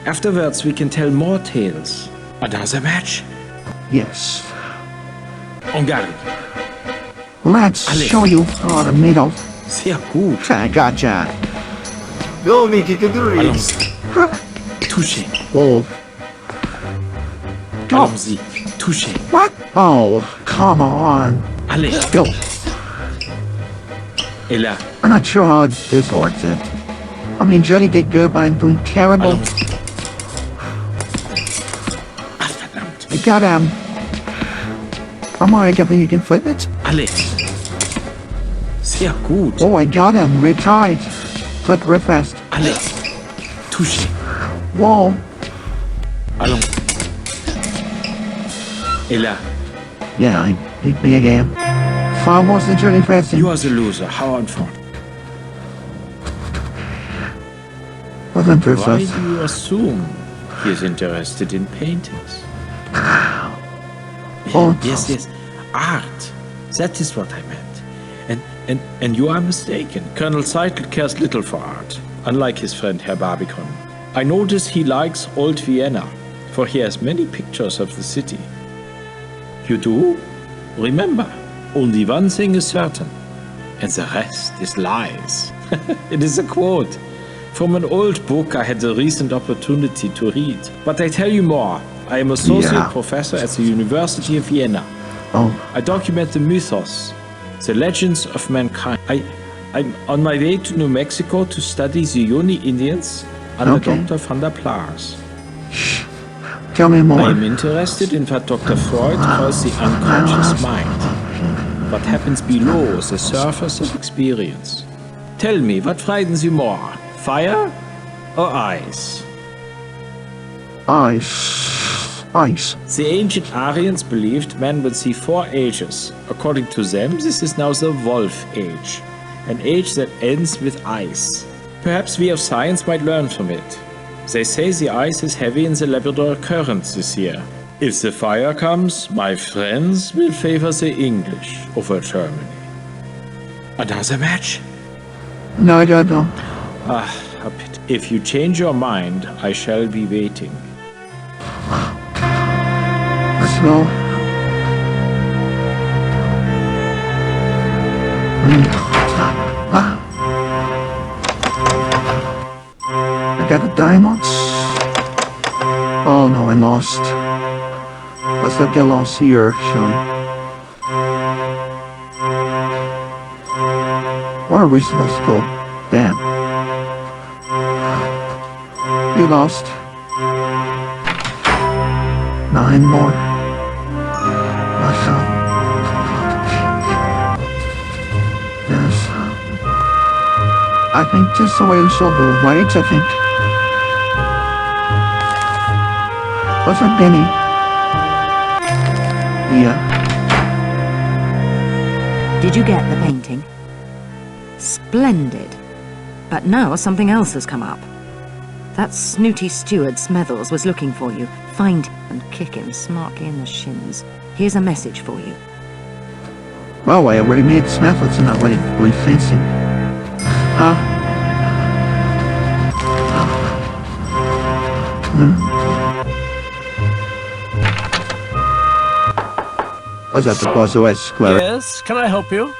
Afterwards we can tell more tales. Another match? Yes. En garde. Let's show you how to meet up. Sehr gut. I gotcha. No need to do it. Allons. Touché. Whoa. Allons-y. Touché. What? Oh, come on. Allez. Go. Et là. I'm not sure how this works. I mean, Johnny did good, but I'm doing terrible. I got him. Come on, I can't believe you can flip it. Allez. Sehr gut. Oh, I got him. Retard. Flip real fast. Allez. Touché. Whoa. Allons. Et là. Yeah, I beat me again. Far more than Johnny Preston. You are the loser. How unfortunate. Why do you assume he is interested in paintings? Yes. Art. That is what I meant. And you are mistaken. Colonel Zeitel cares little for art, unlike his friend Herr Barbicon. I notice he likes old Vienna, for he has many pictures of the city. You do? Remember, Only one thing is certain, and the rest is lies. It is a quote from an old book I had the recent opportunity to read. But I tell you more. I am associate professor at the University of Vienna. I document the mythos, the legends of mankind. I'm on my way to New Mexico to study the Yoni Indians under Dr. van der Plaas. Tell me more. I am interested in what Dr. Freud calls the unconscious mind. What happens below the surface of experience. Tell me, what frightens you more? Fire or ice? Ice. The ancient Aryans believed man would see 4 ages. According to them, this is now the Wolf Age, an age that ends with ice. Perhaps we of science might learn from it. They say the ice is heavy in the Labrador Current this year. If the fire comes, my friends will favor the English over Germany. Another match? No, I don't know. A pity. If you change your mind, I shall be waiting. Let's go. I got the diamonds. Oh no, I lost. Let's not get lost here, Sean. Where are we supposed to go? Damn. You lost. 9 more. Awesome. Yes. I think just the way the silver right, I think. What's that, Benny? Yeah. Did you get the painting? Splendid. But now something else has come up. That snooty steward Smethels was looking for you. Find him and kick him smartly in the shins. Here's a message for you. Well, I already made Smethels and not really fancy. Was that the boss OS, Clara? Yes, can I help you?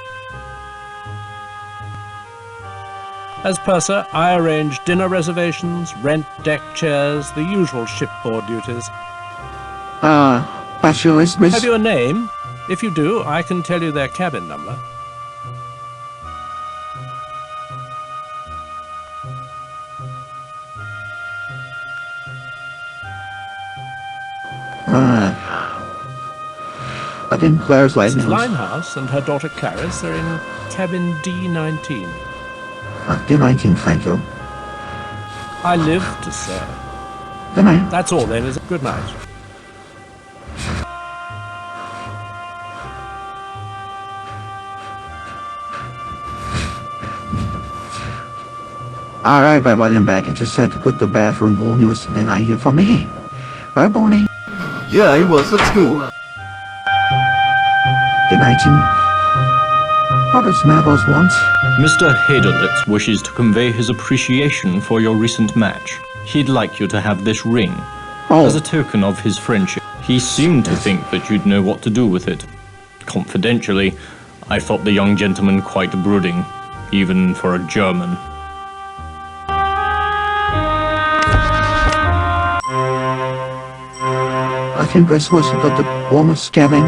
As purser, I arrange dinner reservations, rent deck chairs, the usual shipboard duties. Specialist, miss? Have you a name? If you do, I can tell you their cabin number. I think Claire's license. Mrs. Limehouse and her daughter Clarice are in cabin D19. D19, thank you. I live to serve. Good night. That's all then, is it? Good night. Alright, I brought him back and just had to put the bathroom wall. He was sitting out here for me. Right, Bonnie? Yeah, he was at school. Good night, Jim. What does Smethels want? Mr. Heidelitz wishes to convey his appreciation for your recent match. He'd like you to have this ring. As a token of his friendship. He seemed to think that you'd know what to do with it. Confidentially, I thought the young gentleman quite brooding, even for a German. I think this was the warmest cabin.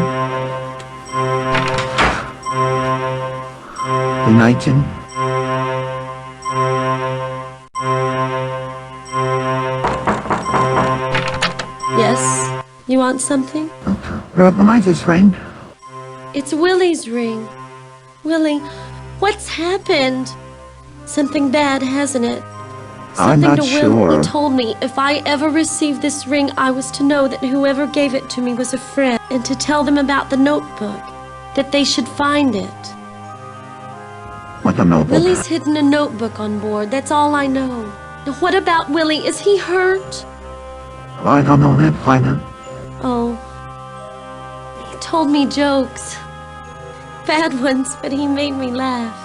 Good night, Jim. Yes? You want something? Remind this ring. It's Willie's ring. Willie, what's happened? Something bad, hasn't it? I'm Something not to Will. sure. He told me if I ever received this ring, I was to know that whoever gave it to me was a friend, and to tell them about the notebook, that they should find it. What a notebook? Willie's hidden a notebook on board, that's all I know. Now what about Willie? Is he hurt? I don't know that, find him. Oh. He told me jokes. Bad ones, but he made me laugh.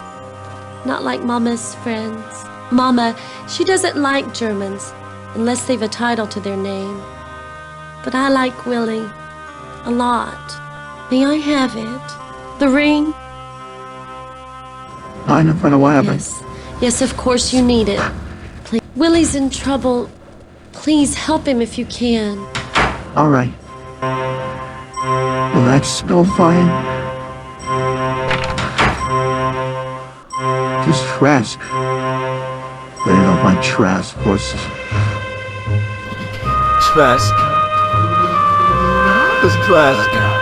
Not like Mama's friends. Mama, she doesn't like Germans, unless they've a title to their name. But I like Willie. A lot. May I have it? The ring? I know for what happened. Yes. Yes, of course you need it. Please. Willie's in trouble. Please help him if you can. All right. Well, that's no fine. Just trash. Put it on my trash horses. Trask. This Trask.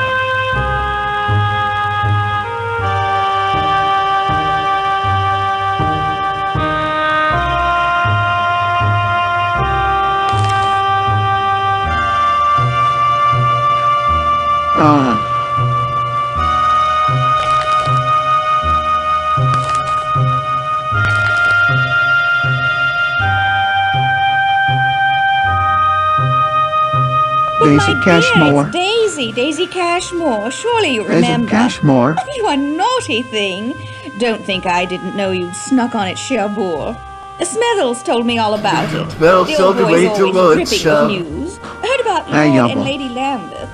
Daisy Cashmore. Daisy Cashmore. Surely you Daisy remember. Cashmore. Oh, you a naughty thing. Don't think I didn't know you'd snuck on at Cherbourg. Smethels told me all about it. Well, the so old the way boy's to always lunch, dripping with news. Heard about Hey, Lord Yabba. and Lady Lambeth.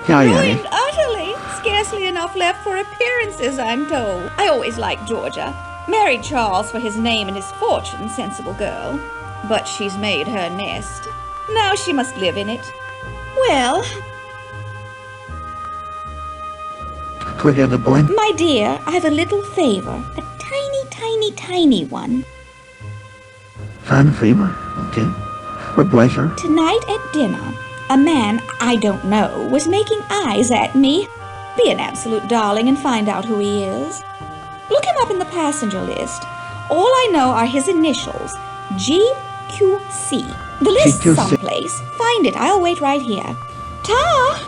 Yeah, Ruined utterly. Scarcely enough left for appearances, I'm told. I always liked Georgia. Married Charles for his name and his fortune, sensible girl. But she's made her nest. Now she must live in it. Well, Put in the blend. my dear, I've a little favor. A tiny one. Fan fever. Okay. For pleasure. Tonight at dinner, a man I don't know was making eyes at me. Be an absolute darling and find out who he is. Look him up in the passenger list. All I know are his initials, GQC. The list's GQC. someplace. Find it. I'll wait right here. Ta!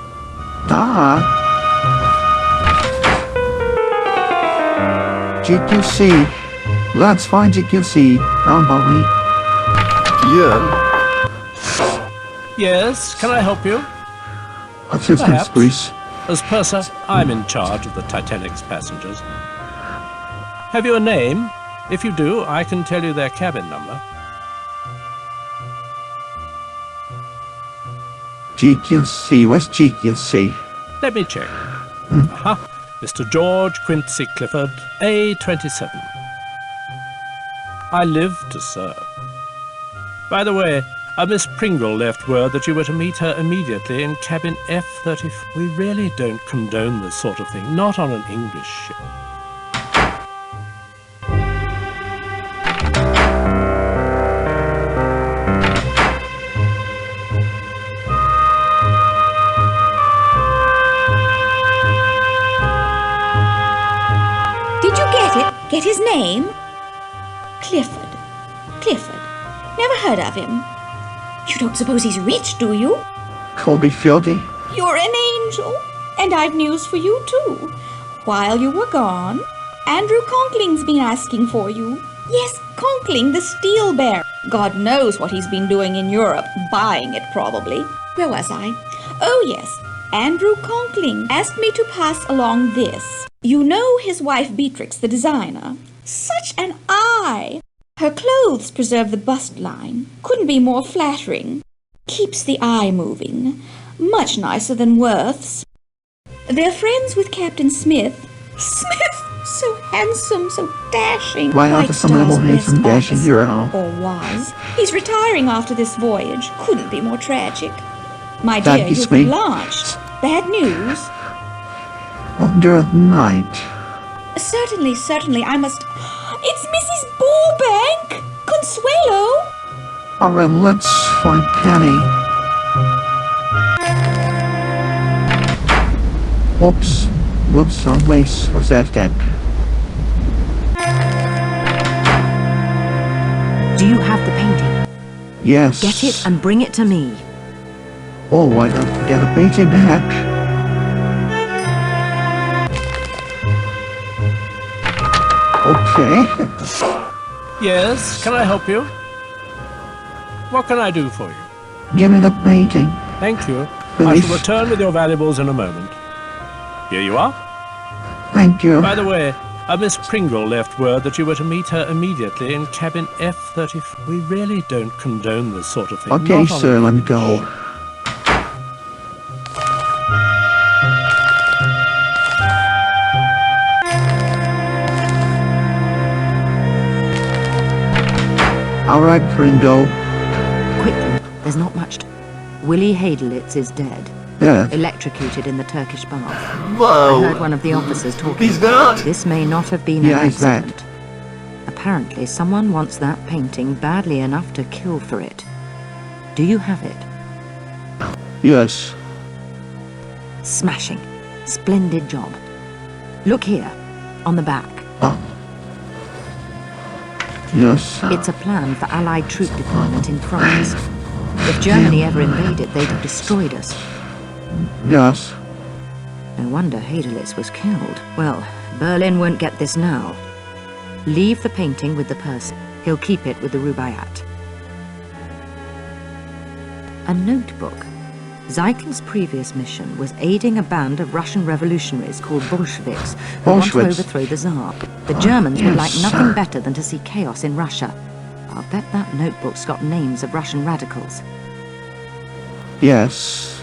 GQC. Let's find GQC. Oh, Bobby. Yeah. Yes, can I help you? Assistance, Perhaps. please. As purser, I'm in charge of the Titanic's passengers. Have you a name? If you do, I can tell you their cabin number. GQC. Where's GQC? Let me check. Aha. Mr. George Quincy Clifford, A27. I live to serve. By the way, a Miss Pringle left word that you were to meet her immediately in cabin F-34. We really don't condone this sort of thing, not on an English ship. Did you get it? Get his name? Clifford. Never heard of him. You don't suppose he's rich, do you? Colby Fieldy. You're an angel. And I've news for you, too. While you were gone, Andrew Conkling's been asking for you. Yes, Conkling, the steel bearer. God knows what he's been doing in Europe. Buying it, probably. Where was I? Oh, yes. Andrew Conkling asked me to pass along this. You know his wife Beatrix, the designer. Such an eye! Her clothes preserve the bust line. Couldn't be more flattering. Keeps the eye moving. Much nicer than Worth's. They're friends with Captain Smith. Smith! So handsome, so dashing. Why not White some level Star's handsome best dashing officer. hero? Or was. He's retiring after this voyage. Couldn't be more tragic. My That'd dear, be you'll sweet. be launched. Bad news? Under the night. Certainly, I must... It's Mrs. Burbank! Consuelo! Alright, let's find Penny. Whoops, on lace. Was that dead? Do you have the painting? Yes. Get it and bring it to me. Oh, I don't forget a painting back. Okay. Yes, can I help you? What can I do for you? Give me the painting. Thank you. I Please. shall return with your valuables in a moment. Here you are. Thank you. By the way, a Miss Pringle left word that you were to meet her immediately in cabin F-34. We really don't condone this sort of thing. Okay, not on sir, a- let me go. Alright, Pringo. Quickly, there's not much to... Willie Heidelitz is dead. Yeah. Electrocuted in the Turkish bath. Whoa. I heard one of the officers talking. He's not. This may not have been Yeah, an he's that. accident. Apparently, someone wants that painting badly enough to kill for it. Do you have it? Yes. Smashing. Splendid job. Look here, on the back. Yes. It's a plan for Allied troop deployment in France. If Germany ever invaded, they'd have destroyed us. Yes. No wonder Heidelitz was killed. Well, Berlin won't get this now. Leave the painting with the person. He'll keep it with the Rubaiyat. A notebook. Zeitel's previous mission was aiding a band of Russian revolutionaries called Bolsheviks who want to overthrow the Tsar. The Germans would like nothing better than to see chaos in Russia. I'll bet that notebook's got names of Russian radicals. Yes.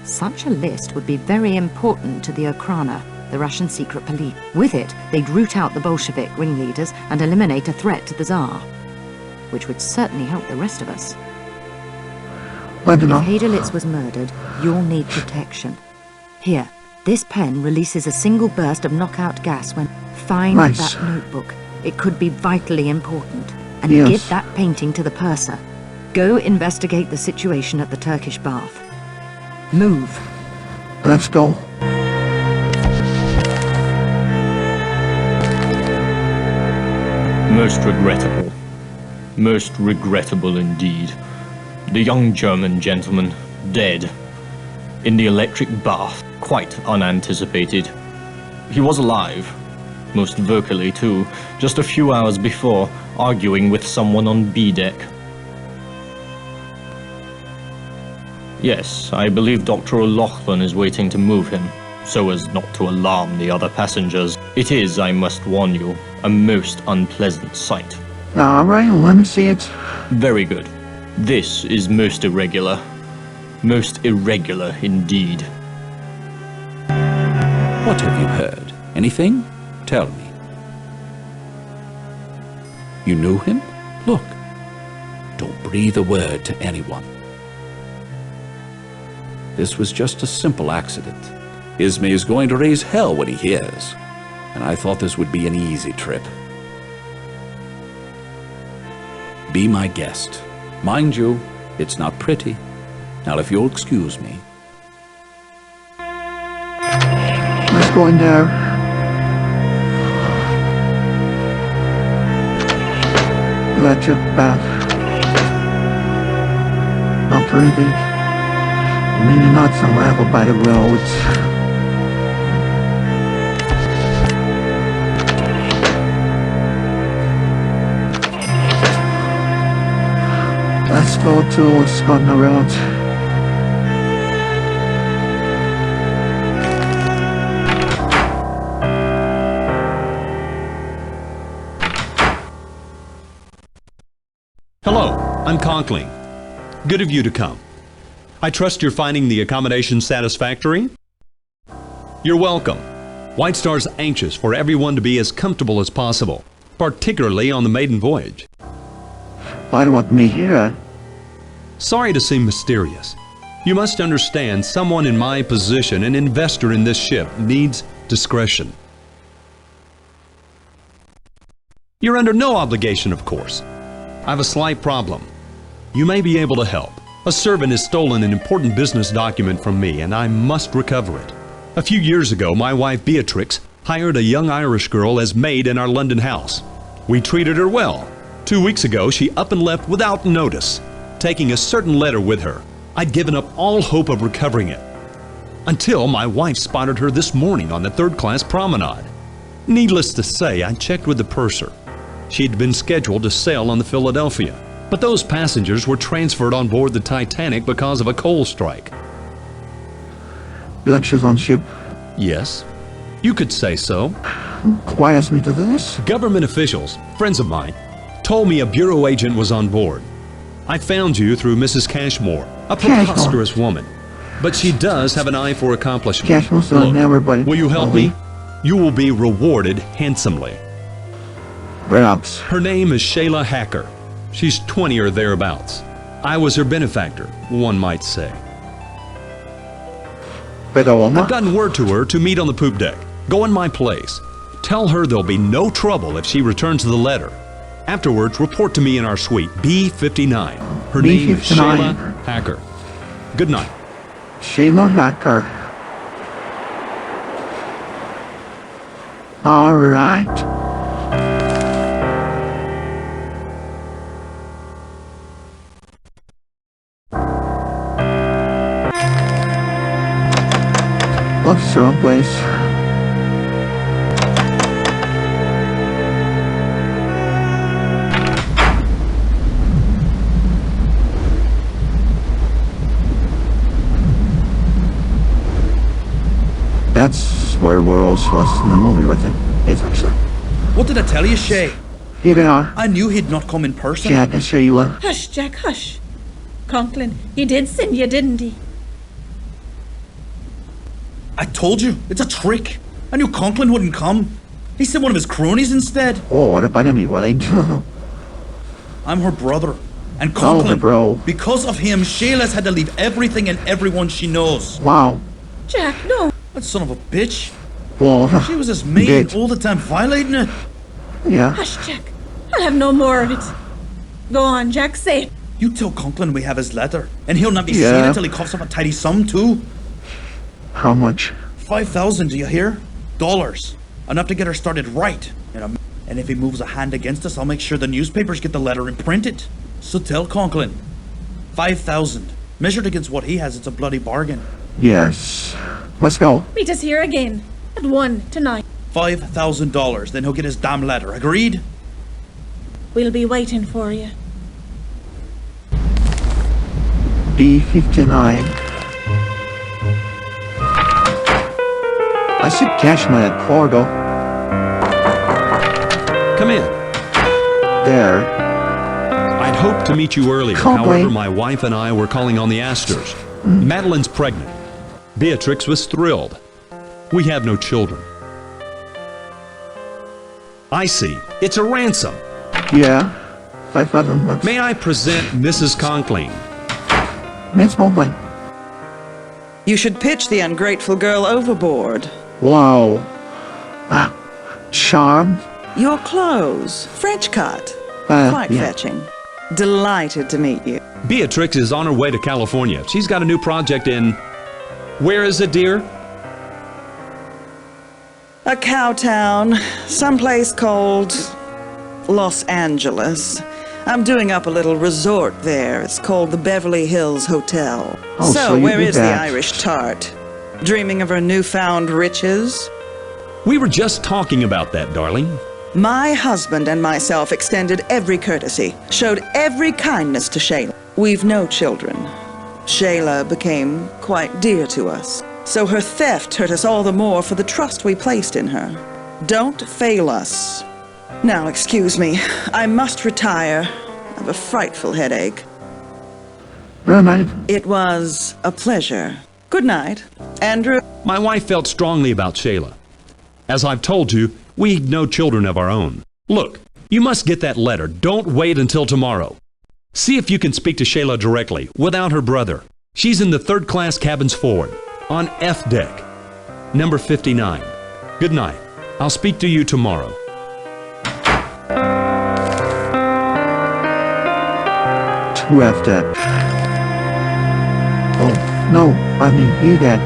Such a list would be very important to the Okhrana, the Russian secret police. With it, they'd root out the Bolshevik ringleaders and eliminate a threat to the Tsar, which would certainly help the rest of us. If Heidelitz was murdered, you'll need protection. Here, this pen releases a single burst of knockout gas when... Find that notebook. It could be vitally important. And give that painting to the purser. Go investigate the situation at the Turkish bath. Move. Let's go. Most regrettable. Most regrettable indeed. The young German gentleman, dead. In the electric bath, quite unanticipated. He was alive, most vocally too, just a few hours before, arguing with someone on B deck. Yes, I believe Dr. O'Loughlin is waiting to move him, so as not to alarm the other passengers. It is, I must warn you, a most unpleasant sight. Alright, let me see it. Very good. This is most irregular. Most irregular indeed. What have you heard? Anything? Tell me. You knew him? Look. Don't breathe a word to anyone. This was just a simple accident. Ismay is going to raise hell when he hears. And I thought this would be an easy trip. Be my guest. Mind you, it's not pretty. Now, if you'll excuse me. Let's go in there. Electric bath. Not pretty. Maybe not so level by the roads. Let's go to Scotland Road. Hello, I'm Conkling. Good of you to come. I trust you're finding the accommodation satisfactory? You're welcome. White Star's anxious for everyone to be as comfortable as possible, particularly on the maiden voyage. Why do you want me here? Sorry to seem mysterious. You must understand someone in my position, an investor in this ship, needs discretion. You're under no obligation, of course. I have a slight problem. You may be able to help. A servant has stolen an important business document from me, and I must recover it. A few years ago, my wife Beatrix hired a young Irish girl as maid in our London house. We treated her well. 2 weeks ago, she up and left without notice, taking a certain letter with her. I'd given up all hope of recovering it, until my wife spotted her this morning on the third-class promenade. Needless to say, I checked with the purser. She'd been scheduled to sail on the Philadelphia, but those passengers were transferred on board the Titanic because of a coal strike. Lectures on ship? Yes, you could say so. Why ask me to do this? Government officials, friends of mine, told me a bureau agent was on board. I found you through Mrs. Cashmore, a preposterous woman. But she does have an eye for accomplishment. Cashmore's on everybody. Will you help me? You will be rewarded handsomely. Perhaps. Her name is Shayla Hacker. She's 20 or thereabouts. I was her benefactor, one might say. I've gotten word to her to meet on the poop deck. Go in my place. Tell her there'll be no trouble if she returns the letter. Afterwards, report to me in our suite, B59. Her name is Sheila Hacker. Good night. Sheila Hacker. All right. What's wrong, please? That's where Worlds was in the movie with him. It's actually. What did I tell you, Shay? Here they are. I knew he'd not come in person. Jack and Sheila. Hush, Jack, hush. Conklin, he did send you, didn't he? I told you, it's a trick. I knew Conklin wouldn't come. He sent one of his cronies instead. Oh, what about me, Wilde? I'm her brother. And Conklin, bro. Because of him, Shayla's had to leave everything and everyone she knows. Wow. Jack, no. That son of a bitch. Well, she was as mean all the time, violating it. Yeah. Hush, Jack. I'll have no more of it. Go on, Jack, say it. You tell Conklin we have his letter, and he'll not be seen until he coughs up a tidy sum, too. How much? 5,000, do you hear? Dollars. Enough to get her started right. And if he moves a hand against us, I'll make sure the newspapers get the letter and print it. So tell Conklin. 5,000. Measured against what he has, it's a bloody bargain. Yes. Let's go. Meet us here again. At 1 tonight. $5,000, then he'll get his damn letter. Agreed? We'll be waiting for you. B59. I should cash my cargo. Come in. There. I'd hoped to meet you earlier. However, my wife and I were calling on the Astors. Madeline's pregnant. Beatrix was thrilled. We have no children. I see. It's a ransom. Yeah. 5,000 bucks. May I present Mrs. Conkling? Miss Mobley. You should pitch the ungrateful girl overboard. Wow. Charm. Your clothes. French cut. Quite fetching. Delighted to meet you. Beatrix is on her way to California. She's got a new project in... Where is it, dear? A cow town. Someplace called... Los Angeles. I'm doing up a little resort there. It's called the Beverly Hills Hotel. Oh, so where is the Irish tart? Dreaming of her newfound riches? We were just talking about that, darling. My husband and myself extended every courtesy, showed every kindness to Shayla. We've no children. Shayla became quite dear to us, so her theft hurt us all the more for the trust we placed in her. Don't fail us. Now, excuse me, I must retire. I have a frightful headache. It was a pleasure. Good night. Andrew? My wife felt strongly about Shayla. As I've told you, we've no children of our own. Look, you must get that letter. Don't wait until tomorrow. See if you can speak to Shayla directly, without her brother. She's in the third-class cabins forward, on F deck, number 59. Good night. I'll speak to you tomorrow. To F deck. Oh, no, I mean E deck.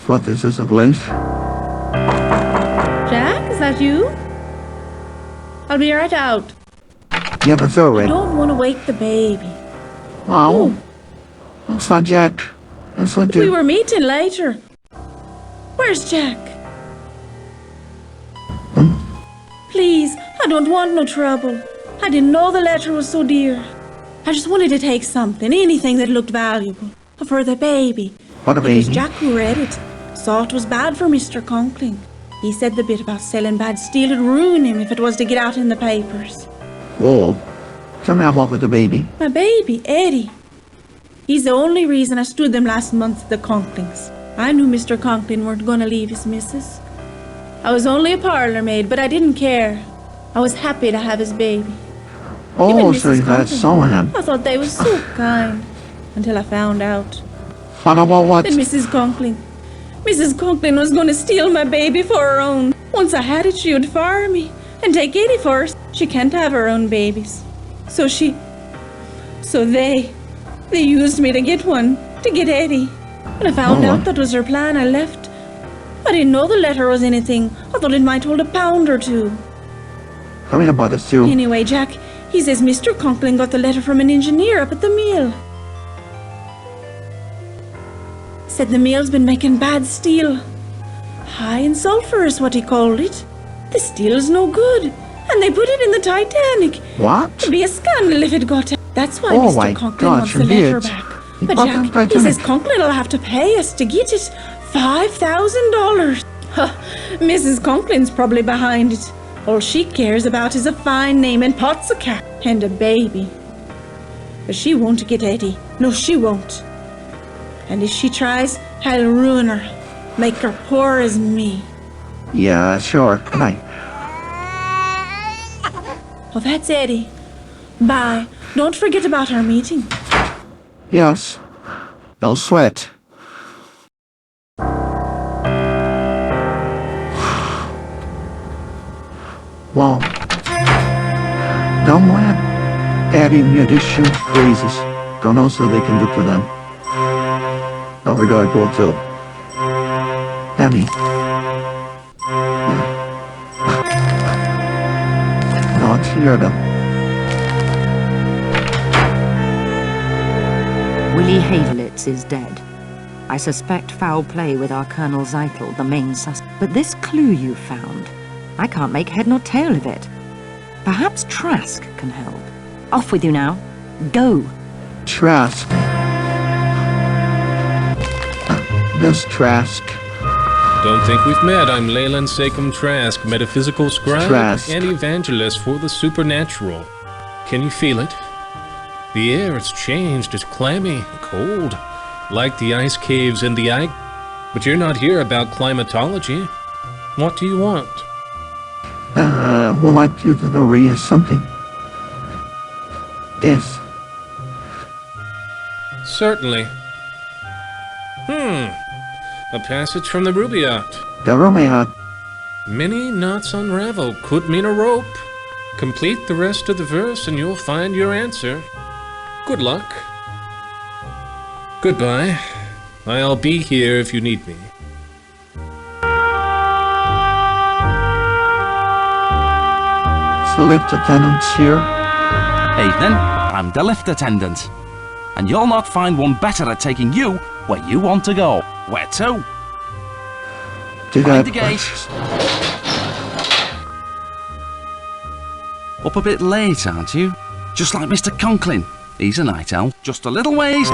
What, this is a place? Jack, is that you? I'll be right out. Yeah, but so I right. don't want to wake the baby. Oh. That's not Jack. That's what We were meeting later. Where's Jack? Please, I don't want no trouble. I didn't know the letter was so dear. I just wanted to take something, anything that looked valuable. For the baby. What a It was baby? Jack who read it. Saw it was bad for Mr. Conkling. He said the bit about selling bad steel would ruin him if it was to get out in the papers. Whoa. Tell me about with the baby. My baby, Eddie. He's the only reason I stood them last month at the Conklings. I knew Mr. Conklin weren't gonna leave his missus. I was only a parlor maid, but I didn't care. I was happy to have his baby. Oh, so you got saw him. I thought they was so kind, until I found out. Found out what? That Mrs. Conklin was gonna steal my baby for her own. Once I had it, she would fire me and take Eddie first. She can't have her own babies. So they used me to get one, to get Eddie. When I found out that was her plan, I left. I didn't know the letter was anything. I thought it might hold a pound or two. Tell me about this too. Anyway, Jack, he says Mr. Conklin got the letter from an engineer up at the mill. Said the mill's been making bad steel. High in sulfur is what he called it. The steel's no good, and they put it in the Titanic. What? It'd be a scandal if it got out. That's why Oh my Mr. Conklin God, wants the letter forbid. back. But Jack, he says Conklin will have to pay us to get it. $5,000. Huh, Mrs. Conklin's probably behind it. All she cares about is a fine name and pots of cat and a baby. But she won't get Eddie. No, she won't. And if she tries, I'll ruin her. Make her poor as me. Yeah, sure. Good night. Well, that's Eddie. Bye. Don't forget about our meeting. Yes. No sweat. Wow. Don't let adding the addition phrases. Don't know so they can do for them. Don't regard gold too. Emmy. No, it's here them. Willie Hadelitz is dead. I suspect foul play with our Colonel Zeitel, the main suspect. But this clue you found, I can't make head nor tail of it. Perhaps Trask can help. Off with you now. Go. Trask. Miss Trask. Don't think we've met. I'm Leyland Sekum Trask, metaphysical scribe Trask. and evangelist for the supernatural. Can you feel it? The air has changed. It's clammy, cold, like the ice caves in the Ike. But you're not here about climatology. What do you want? Would like you to read something. Yes. Certainly. A passage from the Rubaiyat. The Rubaiyat. Many knots unravel could mean a rope. Complete the rest of the verse and you'll find your answer. Good luck. Goodbye. I'll be here if you need me. Is the lift attendant here? Evening, I'm the lift attendant. And you'll not find one better at taking you where you want to go. Where to? Mind the gate. Up a bit late, aren't you? Just like Mr. Conklin. He's a night owl. Just a little ways.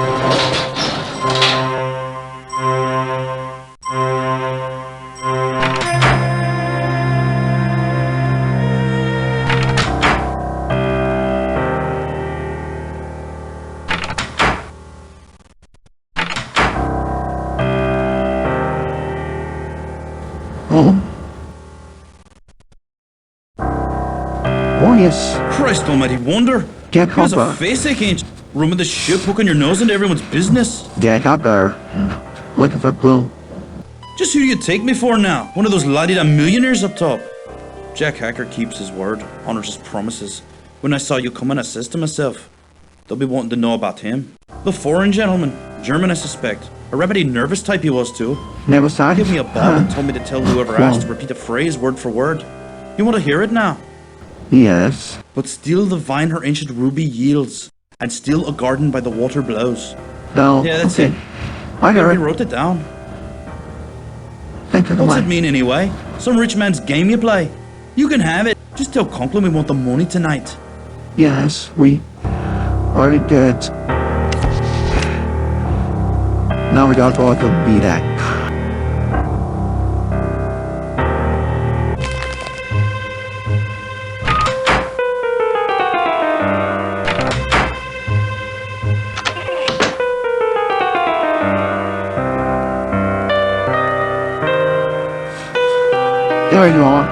Oh, yes. Christ almighty wonder. Get Here's a cover. face ache, ain't you? Rooming the ship, poking your nose into everyone's business. Get up there. Looking for blue. Just who do you take me for now? One of those la-di-da millionaires up top? Jack Hacker keeps his word, honors his promises. When I saw you coming, I says to myself, they'll be wanting to know about him. The foreign gentleman. German, I suspect. A remedy nervous type he was too. Never saw it. Give me a bob and told me to tell whoever asked to repeat a phrase word for word. You want to hear it now? Yes. But still the vine her ancient ruby yields, and still a garden by the water blows. No. Yeah, that's okay. it. I Yeah, heard we wrote it down. Think of the What's one. it mean anyway? Some rich man's game you play? You can have it. Just tell Conklin we want the money tonight. Yes, we already did. Now we gotta go to be that. There you are.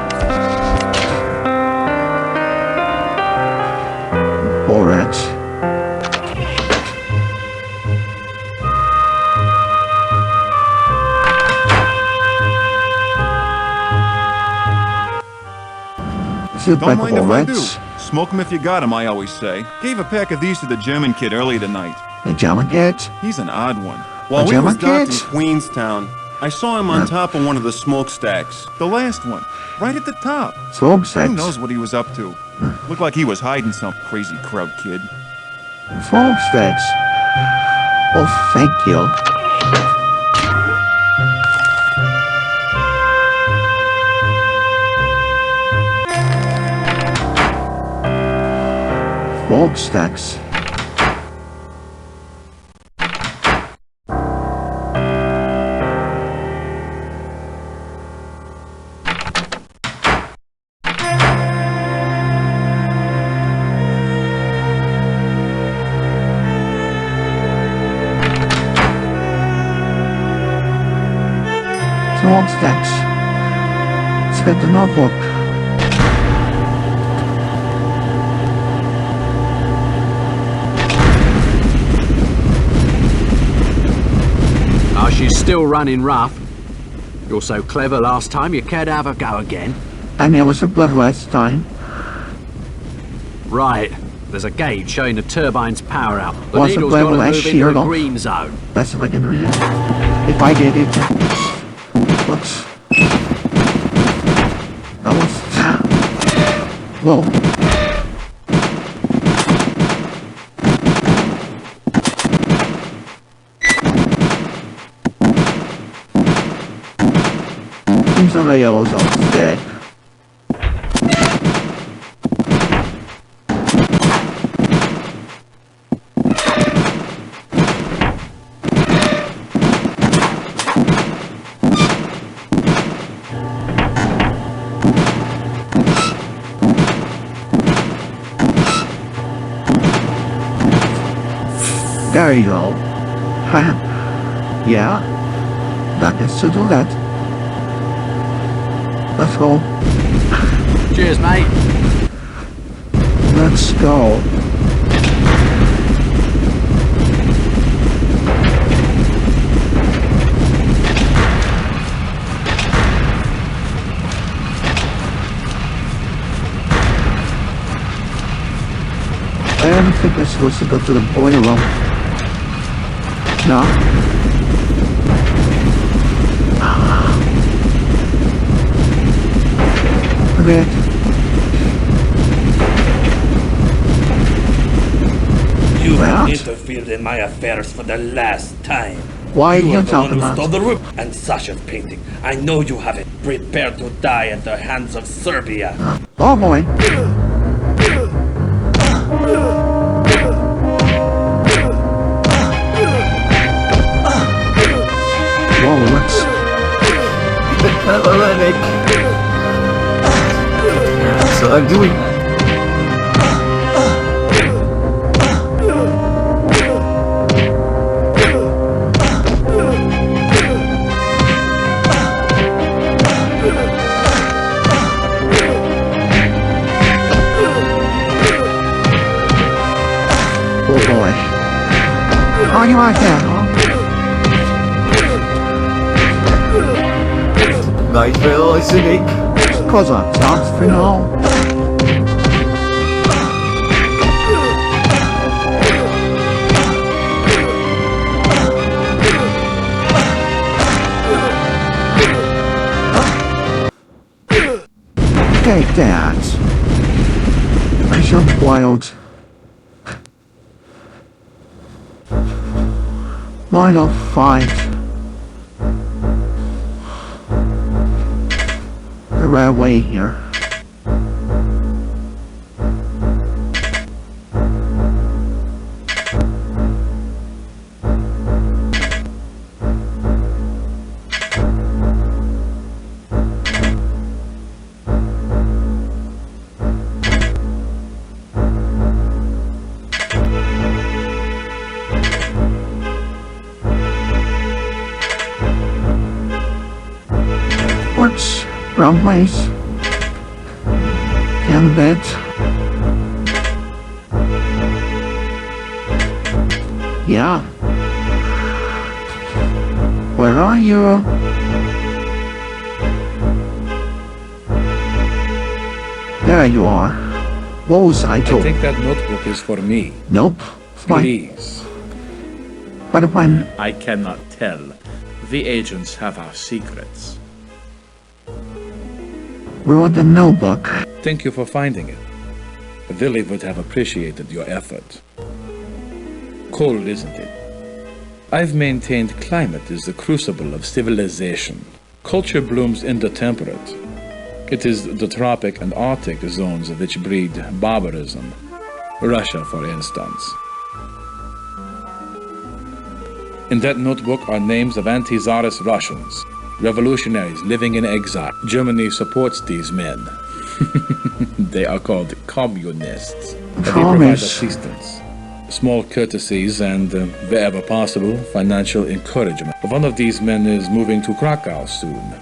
Alright. Don't mind if I do. Smoke 'em if you got 'em, I always say. Gave a pack of these to the German kid earlier tonight. The German kid? He's an odd one. While we was docked in Queenstown, I saw him on top of one of the smokestacks. The last one. Right at the top. Smokestacks? Who knows what he was up to? Looked like he was hiding some crazy crowd kid. Smokestacks? Oh, thank you. Smokestacks. Smokestacks. Let's get the notebook. Oh, she's still running rough. You're so clever last time, you can't have a go again. And there was a blood last time. Right. There's a gauge showing the turbine's power out. The Was a needle's blood got to last move into year, the though? green zone. That's if I can read it. If I did it. Whoops. That was... Whoa. Seems like the yellow's all dead. There you go. Yeah, that is to do that. Let's go. Cheers, mate. Let's go. I don't think we're supposed to go to the boiler room. No? Okay. You What? have interfered in my affairs for the last time. Why are You you are the one talking who about? stole the room and Sasha's painting. I know you have it. Prepare to die at the hands of Serbia. Oh boy. Whoa, let's... Panoramic. So I'm doing that. Oh boy. How do you like that, huh? Night Vale, listening. Cause I'm tough for now. Take that. I jumped wild. Mine of 5. The right way here. Wrong place. Can't bet. Yeah. Where are you? There you are. Whoa, Zeitel. I think that notebook is for me. Nope. Why? Please. But when... I cannot tell. The agents have our secrets. Ruined the notebook. Thank you for finding it. Wilde would have appreciated your effort. Cold, isn't it? I've maintained climate is the crucible of civilization. Culture blooms in the temperate. It is the tropic and Arctic zones which breed barbarism. Russia, for instance. In that notebook are names of anti-Tsarist Russians, revolutionaries living in exile. Germany supports these men. They are called communists. They provide assistance, small courtesies, and, wherever possible, financial encouragement. One of these men is moving to Krakow soon.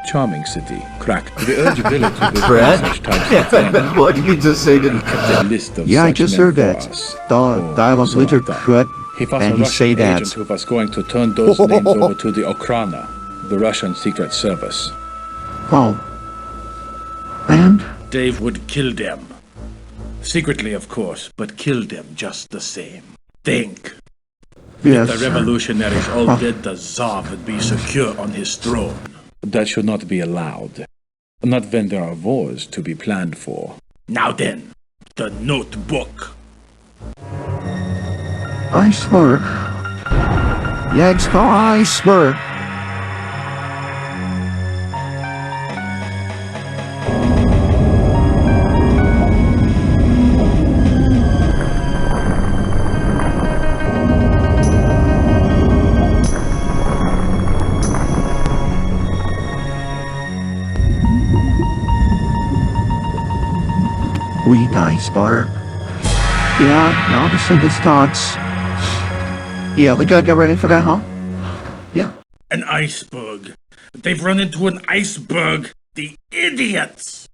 Charming city, Krakow. We urge Wilde to visit such types of things. What did you just say to me? The list of Yeah, I such just men heard for that. us. Dialogue later, correct? He was And a he Russian say that. agent who was going to turn those names over to the Okrana, the Russian Secret Service. Oh. And? Dave would kill them. Secretly, of course, but kill them just the same. Think. Yes. If the revolutionaries all dead, the Tsar would be secure on his throne. That should not be allowed. Not when there are wars to be planned for. Now then, the notebook. Iceberg. Yeah, it's called iceberg. Read iceberg. Yeah, now the sentence starts. Yeah, we gotta get ready for that, huh? Yeah. An iceberg. They've run into an iceberg. The idiots!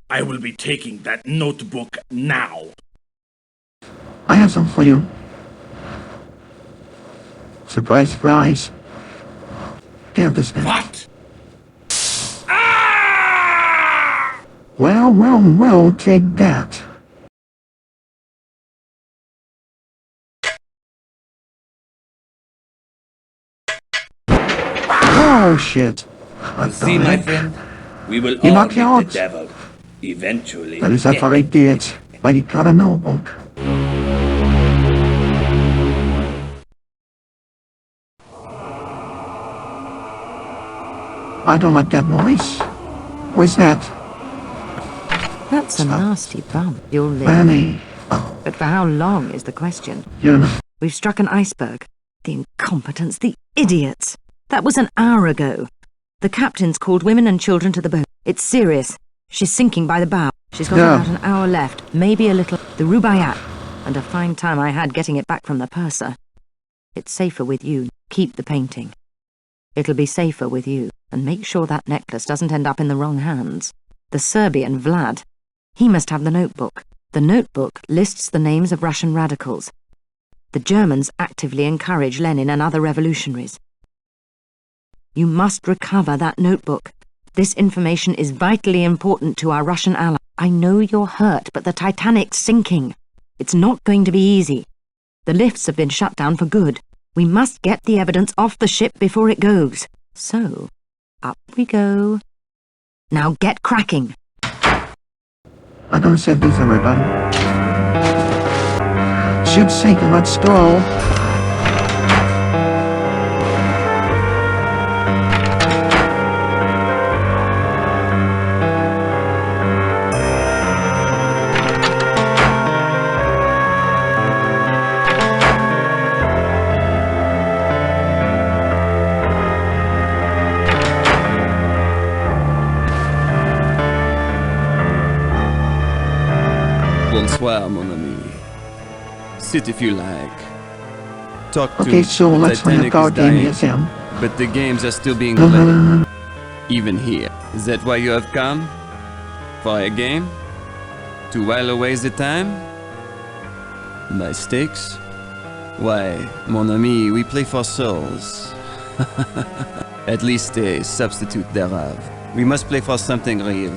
I will be taking that notebook now. I have something for you. Surprise, surprise. Give this man. What? Well, take that. Oh, shit. See, my friend, we will You all knock meet you the out. devil. Eventually. That is for idiots. But you gotta know, book. I don't like that noise. What's that? That's a nasty bump. You'll live. Fanny. But for how long is the question? You. We've struck an iceberg. The incompetence, the idiots. That was an hour ago. The captain's called women and children to the boat. It's serious. She's sinking by the bow. She's got about an hour left, maybe a little. The Rubaiyat. And a fine time I had getting it back from the purser. It's safer with you. Keep the painting. It'll be safer with you. And make sure that necklace doesn't end up in the wrong hands. The Serbian, Vlad. He must have the notebook. The notebook lists the names of Russian radicals. The Germans actively encourage Lenin and other revolutionaries. You must recover that notebook. This information is vitally important to our Russian ally. I know you're hurt, but the Titanic's sinking. It's not going to be easy. The lifts have been shut down for good. We must get the evidence off the ship before it goes. So, up we go. Now get cracking. I don't say this, everybody. Ship's sinking, let's go. Bonsoir, mon ami. Sit if you like. Talk to Okay, so let's play a Titanic card is dying, game, yes, Sam. but the games are still being played. Even here. Is that why you have come? For a game? To while away the time? By stakes? Why, mon ami, we play for souls. At least a substitute thereof. We must play for something real.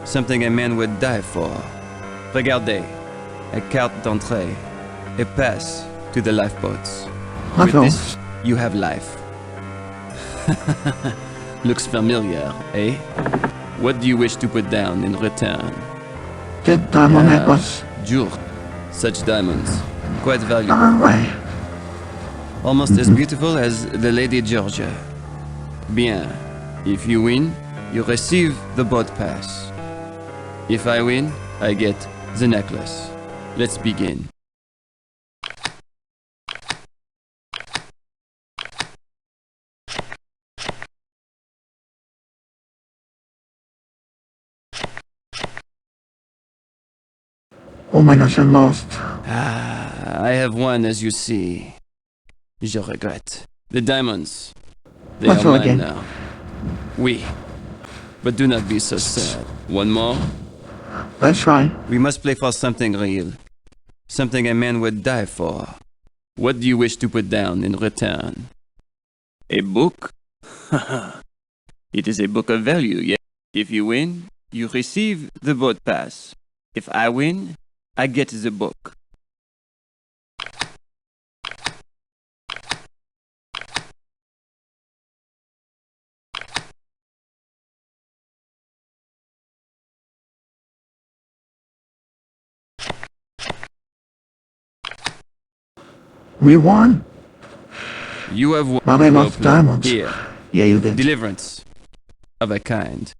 Something a man would die for. Regardez. A carte d'entrée. A pass to the lifeboats. With this, you have life. Looks familiar, eh? What do you wish to put down in return? The diamond necklace. Jure. Such diamonds. Quite valuable. Almost as beautiful as the Lady Georgia. Bien. If you win, you receive the boat pass. If I win, I get the necklace. Let's begin. Oh my gosh, I'm lost. I have won, as you see. Je regrette. The diamonds. They Let's are go mine again. now. Oui. But do not be so sad. One more? Let's try. We must play for something real. Something a man would die for. What do you wish to put down in return? A book? It is a book of value, yes. If you win, you receive the boat pass. If I win, I get the book. We won. You have won. But I lost diamonds. Here. Yeah, you did. Deliverance. Of a kind.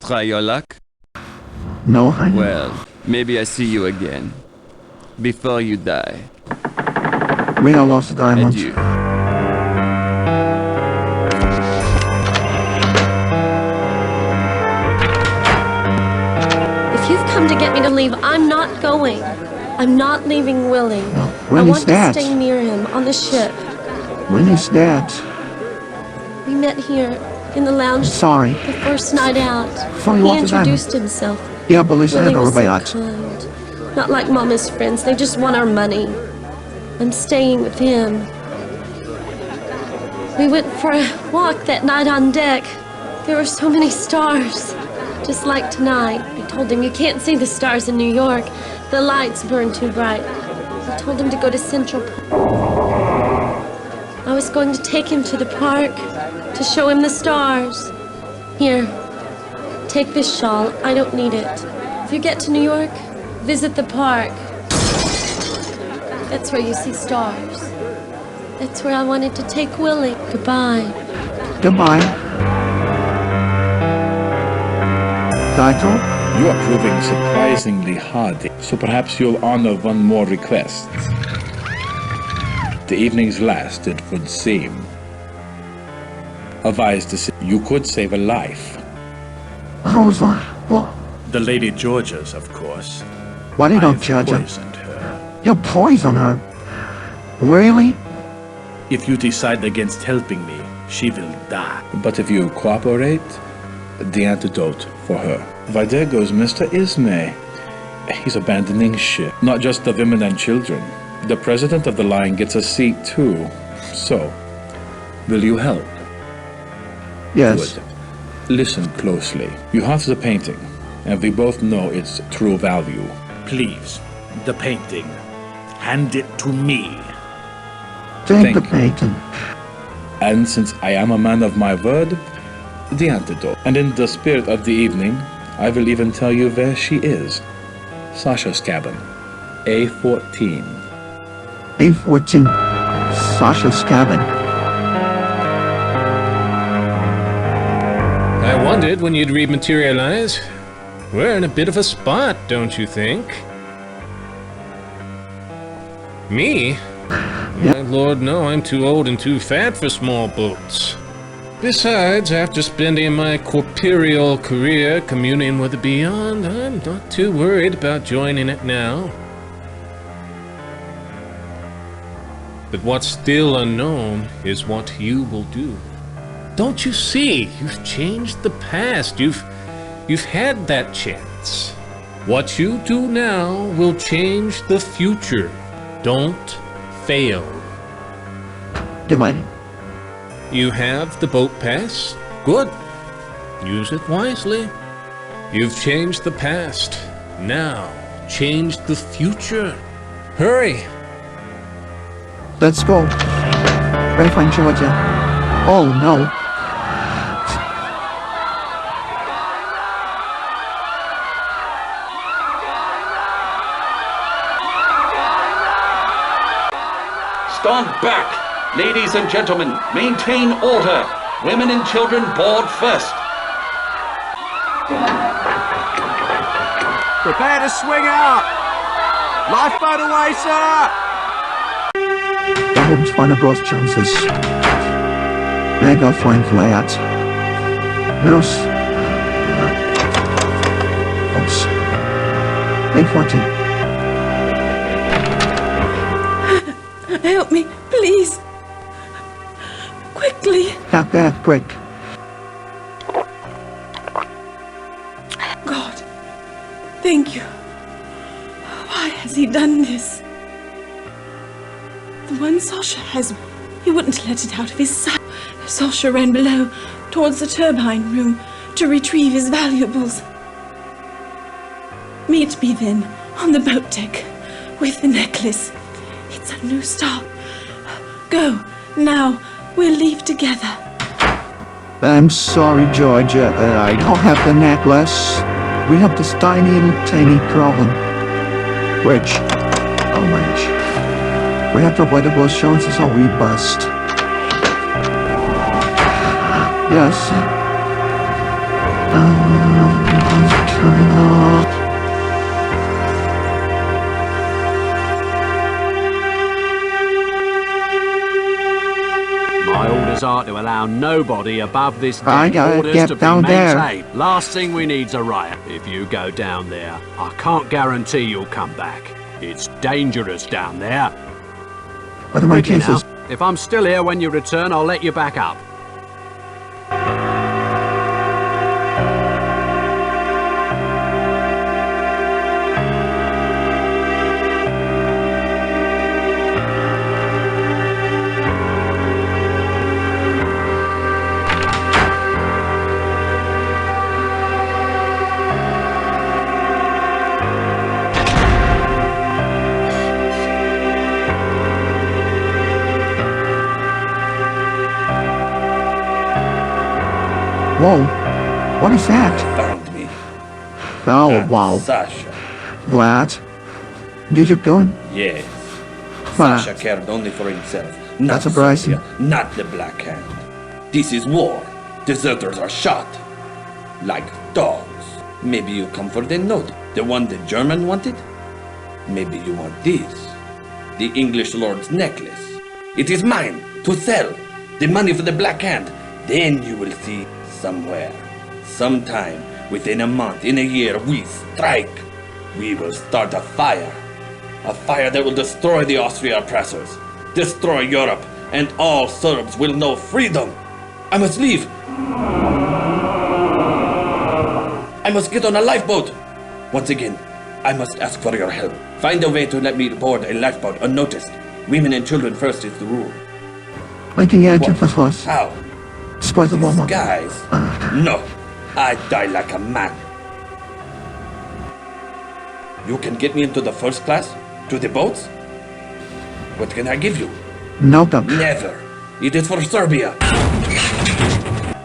Try your luck? No, I didn't. Well, maybe I see you again. Before you die. We all lost the diamonds. Adieu. If you've come to get me to leave, I'm not going. I'm not leaving Willie. When I is want that? to stay near him on the ship. When is that? We met here in the lounge Sorry. the first night out. Funny, He what was that? introduced himself. Yeah, but listen, Willie was so Rubaiyat. kind. Not like Mama's friends. They just want our money. I'm staying with him. We went for a walk that night on deck. There were so many stars. Just like tonight. I told him you can't see the stars in New York. The lights burn too bright. I told him to go to Central Park. I was going to take him to the park to show him the stars. Here, take this shawl. I don't need it. If you get to New York, visit the park. That's where you see stars. That's where I wanted to take Willie. Goodbye. Goodbye. Zeitel? You are proving surprisingly hardy, so perhaps you'll honor one more request. The evening's last, it would seem. Advised to say you could save a life. Who's that? What? The Lady Georgia's, of course. Why did you I've judge her? poisoned her. You poison her? Really? If you decide against helping me, she will die. But if you cooperate, the antidote for her. Why, there goes Mr. Ismay. He's abandoning ship, not just the women and children. The president of the line gets a seat too. So, will you help? Yes. Good. Listen closely. You have the painting, and we both know its true value. Please, the painting. Hand it to me. Take the painting. And since I am a man of my word, the antidote. And in the spirit of the evening, I will even tell you where she is. Sasha's cabin. A14. A14. Sasha's cabin. I wondered when you'd rematerialize. We're in a bit of a spot, don't you think? Me? My lord, no, I'm too old and too fat for small boats. Besides, after spending my corporeal career communing with the beyond, I'm not too worried about joining it now. But what's still unknown is what you will do. Don't you see? You've changed the past. You've had that chance. What you do now will change the future. Don't fail. Divine. You have the boat pass? Good. Use it wisely. You've changed the past. Now, change the future. Hurry. Let's go. Grapevine, Georgia. Oh no. Stand back! Ladies and gentlemen, maintain order. Women and children board first. Prepare to swing out! Lifeboat away, sir! The home's find a Gorse-Jones. They go find Rubaiyat. Yes. Oops. 814. Help me, please. Quickly. Not that quick. God, thank you. Why has he done this? The one Sasha has, he wouldn't let it out of his sight. Sasha ran below, towards the turbine room, to retrieve his valuables. Meet me then, on the boat deck, with the necklace. It's a new start. Go, now, we'll leave together. I'm sorry, Georgia, I don't have the necklace. We have this tiny problem. Which? We have to avoid the Gorse-Jones, so we bust. Yes. My orders are to allow nobody above this deck. I gotta orders get to be down there. maintained. Last thing we need's a riot. If you go down there, I can't guarantee you'll come back. It's dangerous down there. What are my Quickly cases? now. If I'm still here when you return, I'll let you back up. Whoa, what is that? Found me. Oh, wow. Sasha. What? Did you do it? Yes. What? Sasha cared only for himself. That's surprising. Serbia, not the Black Hand. This is war. Deserters are shot. Like dogs. Maybe you come for the note. The one the German wanted? Maybe you want this. The English Lord's necklace. It is mine to sell. The money for the Black Hand. Then you will see somewhere. Sometime within a month, in a year, we strike. We will start a fire. A fire that will destroy the Austria oppressors. Destroy Europe, and all Serbs will know freedom. I must leave. I must get on a lifeboat. Once again, I must ask for your help. Find a way to let me board a lifeboat unnoticed. Women and children first is the rule. Why can you answer for us? How? Spoil the woman. Guys, no. I die like a man. You can get me into the first class? To the boats? What can I give you? No, don't. Never. It is for Serbia.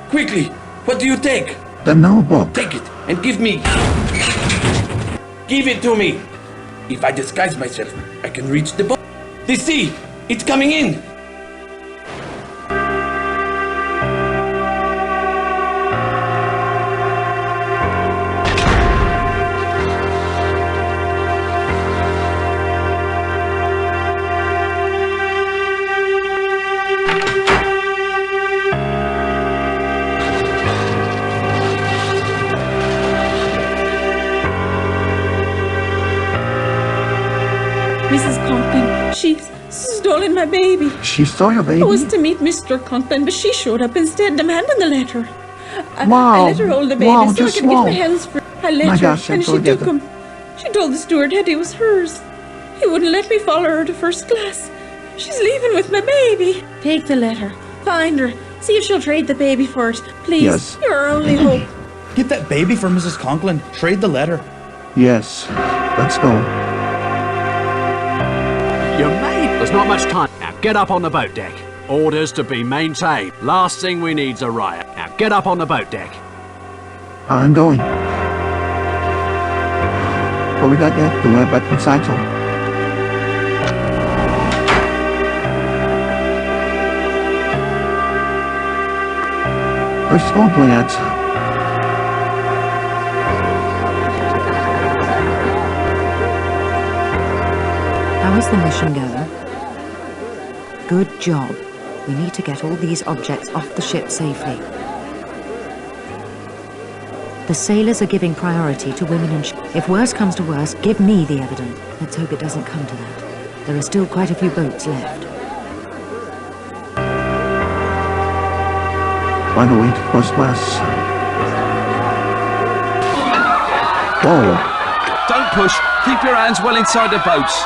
Quickly, what do you take? The notebook. Take it and give me. Give it to me. If I disguise myself, I can reach the boat. The sea, it's coming in. Mrs. Conklin, she's stolen find my baby. She saw your baby? I was to meet Mr. Conklin, but she showed up instead, demanding the letter. Wow. I let her hold the baby Wow, so I just could get wow. my hands free. I let My her, gosh, and I'm she so took together. him. She told the steward Hetty was hers. He wouldn't let me follow her to first class. She's leaving with my baby. Take the letter. Find her. See if she'll trade the baby for it. Please. Yes. You're our only hope. Get that baby for Mrs. Conklin. Trade the letter. Yes. Let's go. You're mate. There's not much time. Now get up on the boat deck. Orders to be maintained. Last thing we need's a riot. Now get up on the boat deck. I'm going. What we got yet? The web at Zeitel. Where's Longplay at? How is the mission going? Good job. We need to get all these objects off the ship safely. The sailors are giving priority to women and if worse comes to worse, give me the evidence. Let's hope it doesn't come to that. There are still quite a few boats left. Find a way to first class. Whoa. Don't push. Keep your hands well inside the boats.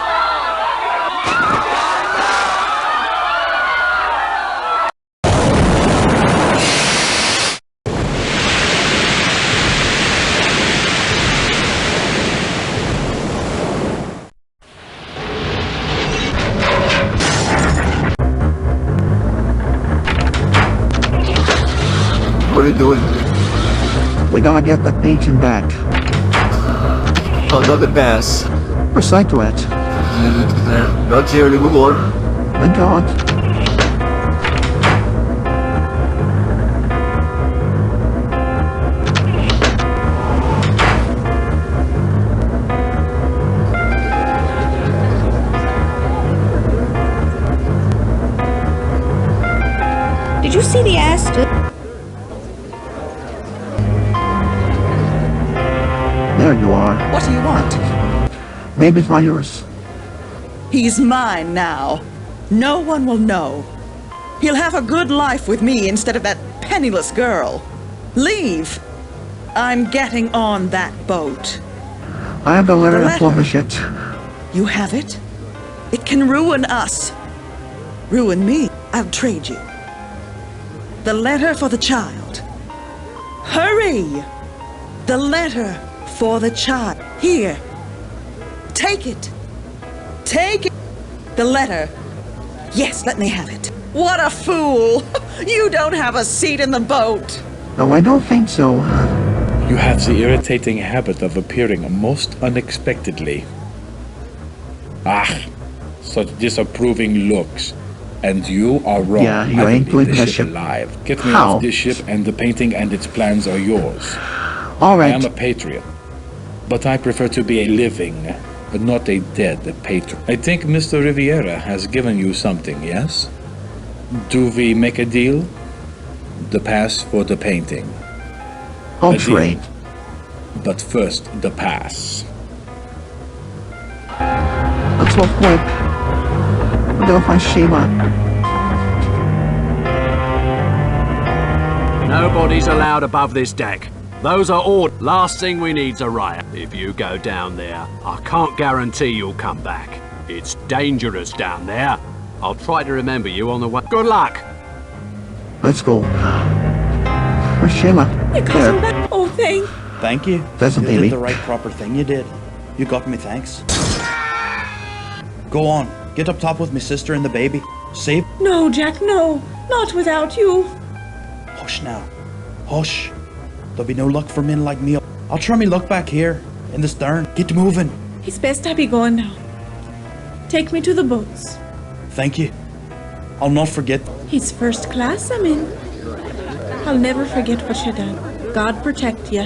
What are you doing? We gotta get the painting back. Another pass. Recycle it. Not here anymore. Thank God. Did you see the Aston? There you are. What do you want? Baby's not yours. He's mine now. No one will know. He'll have a good life with me instead of that penniless girl. Leave. I'm getting on that boat. I have the letter The that published it. You have it? It can ruin us. Ruin me. I'll trade you. The letter for the child. Hurry! The letter for the child. Here. Take it. Take it. The letter. Yes, let me have it. What a fool! You don't have a seat in the boat. No, I don't think so. You have the irritating habit of appearing most unexpectedly. Ah, such disapproving looks. And you are wrong. Yeah, you I will ain't leave doing this that ship ship. alive. Get me How? off this ship, and the painting and its plans are yours. All right. I am a patriot, but I prefer to be a living, not a dead patriot. I think Mr. Riviera has given you something, yes? Do we make a deal? The pass for the painting. I'll A deal. trade. But first, the pass. Let's look quick. We're gonna find Sheila. Nobody's allowed above this deck. Those are orders. Last thing we need's a riot. If you go down there, I can't guarantee you'll come back. It's dangerous down there. I'll try to remember you on the way. Good luck. Let's go. Where's Sheila? You got him back. Oh, Thank you. That's a You baby. did the right proper thing, you did. You got me, thanks. Go on. Get up top with my sister and the baby. Save. No, Jack, no. Not without you. Hush now. Hush. There'll be no luck for men like me. I'll try me luck back here, in the stern. Get moving. It's best I be going now. Take me to the boats. Thank you. I'll not forget. It's first class I'm in. I'll never forget what you done. God protect you.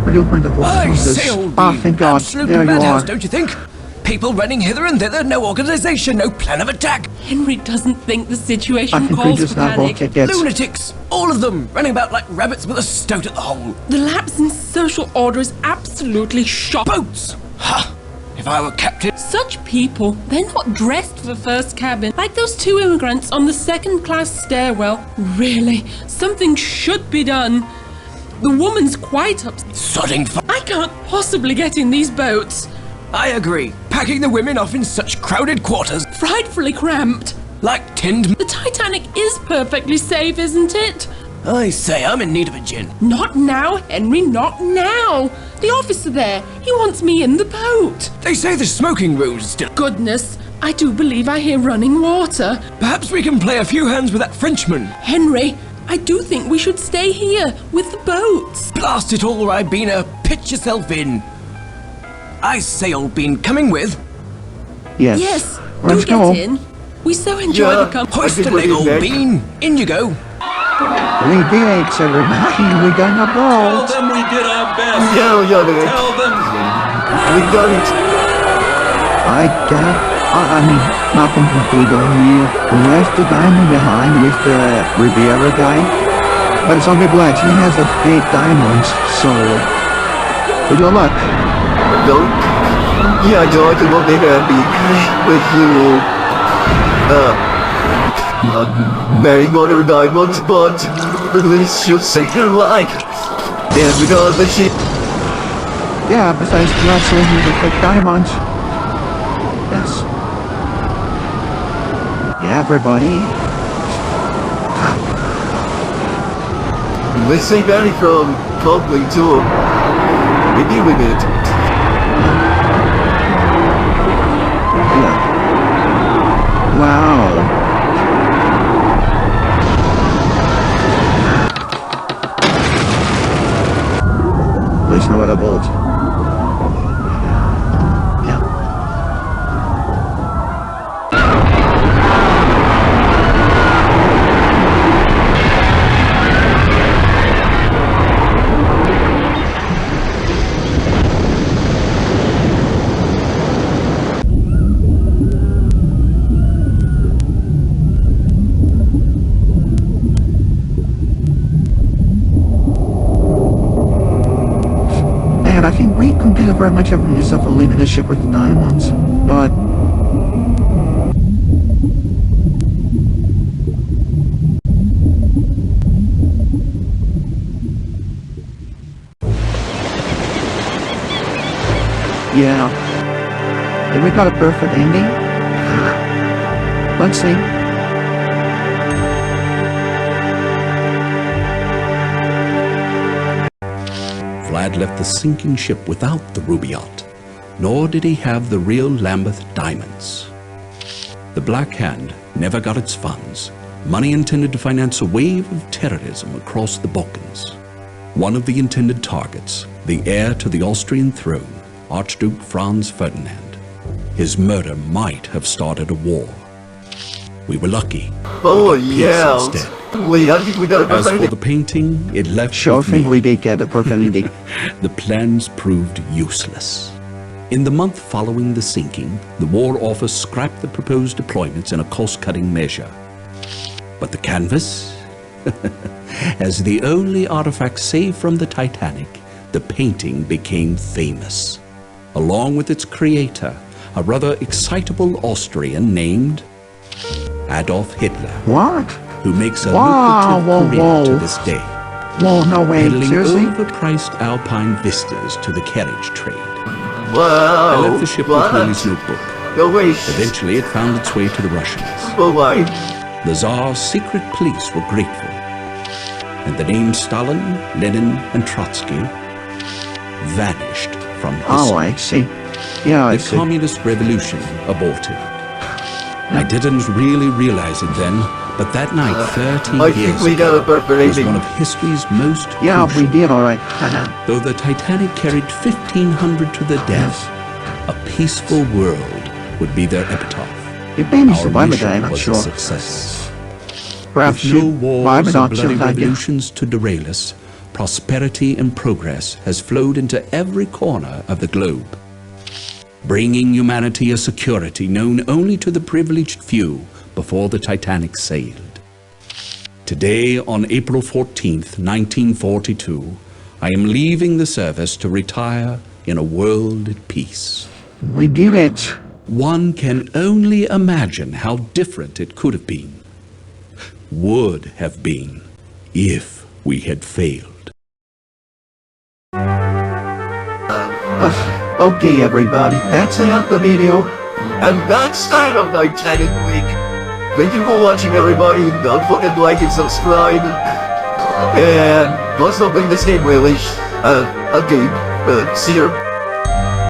Where do you find the boat? I Who's say, this? old Ah, bean. thank God. Absolute There you madhouse, are. don't you think? People running hither and thither, no organization, no plan of attack. Henry doesn't think the situation I think we calls just for now panic. both tickets. Lunatics, all of them, running about like rabbits with a stoat at the hole. The lapse in social order is absolutely shocking. Boats! Ha! if I were captain. Such people, they're not dressed for first cabin, like those two immigrants on the second-class stairwell. Really, something should be done. The woman's quite upset. Sodding I can't possibly get in these boats. I agree. Packing the women off in such crowded quarters. Frightfully cramped. Like tinned... The Titanic is perfectly safe, isn't it? I say, I'm in need of a gin. Not now, Henry, not now. The officer there, he wants me in the boat. They say the smoking room's still... Goodness, I do believe I hear running water. Perhaps we can play a few hands with that Frenchman. Henry, I do think we should stay here with the boats. Blast it all, Ribena. Pitch yourself in. I say, old bean, coming with? Yes. Yes, Let's do go. get in. We so enjoy the company. Hoist a leg, old bean. In you go. Rebates, everybody. We got a boat. Tell them we did our best. Yeah, Tell them. we got it. I mean, nothing complete on here. We left the diamond behind with the Riviera guy. But it's only black. He has the fake diamonds, so... With your luck. Don't. Yeah, George will be happy with you. Marrying one of her diamonds, but this should save your life. Yes, because the ship. Yeah, besides not selling you the fake diamonds. Yes. Yeah, everybody. They save Annie from Longplay too. Maybe we did. Yeah. Wow. Please no other bolt. I think we couldn't get very much of yourself for leaving the ship with the diamonds, but... Yeah. Have we got a perfect ending? Let's see. Vlad left the sinking ship without the Rubaiyat, nor did he have the real Lambeth diamonds. The Black Hand never got its funds, money intended to finance a wave of terrorism across the Balkans. One of the intended targets, the heir to the Austrian throne, Archduke Franz Ferdinand. His murder might have started a war. We were lucky. Oh yeah. Instead. We got As for the painting, it left Sure with thing me. we did get a perfect ending. The plans proved useless. In the month following the sinking, the War Office scrapped the proposed deployments in a cost-cutting measure. But the canvas? As the only artifact saved from the Titanic, the painting became famous. Along with its creator, a rather excitable Austrian named Adolf Hitler. What? Who makes a Wow, lucrative career whoa. to this day. Whoa, no way, Peddling seriously? overpriced alpine vistas to the carriage trade. Wow. I left the ship with Willie's notebook. No way. Eventually, it found its way to the Russians. Oh, why? The Tsar's secret police were grateful. And the names Stalin, Lenin, and Trotsky vanished from history. Oh, I see. Yeah, I the see. communist revolution aborted. I didn't really realize it then, but that night, 13 I years think we got a ago, perfect was ending. one of history's most Yeah, we did alright. Though the Titanic carried 1,500 to the death, a peaceful world would be their epitaph. It made me Our survive a mission day, I'm not was sure. a success. Perhaps With no you wars it or on bloody something like it. revolutions to derail us, prosperity and progress has flowed into every corner of the globe, bringing humanity a security known only to the privileged few before the Titanic sailed. Today, on April 14th, 1942, I am leaving the service to retire in a world at peace. We did it. One can only imagine how different it could have been. Would have been if we had failed. Okay, everybody, that's it of the video. And that's time of Titanic week. Thank you for watching, everybody. Don't forget to like and subscribe. And also bring the same relish. Okay, see you.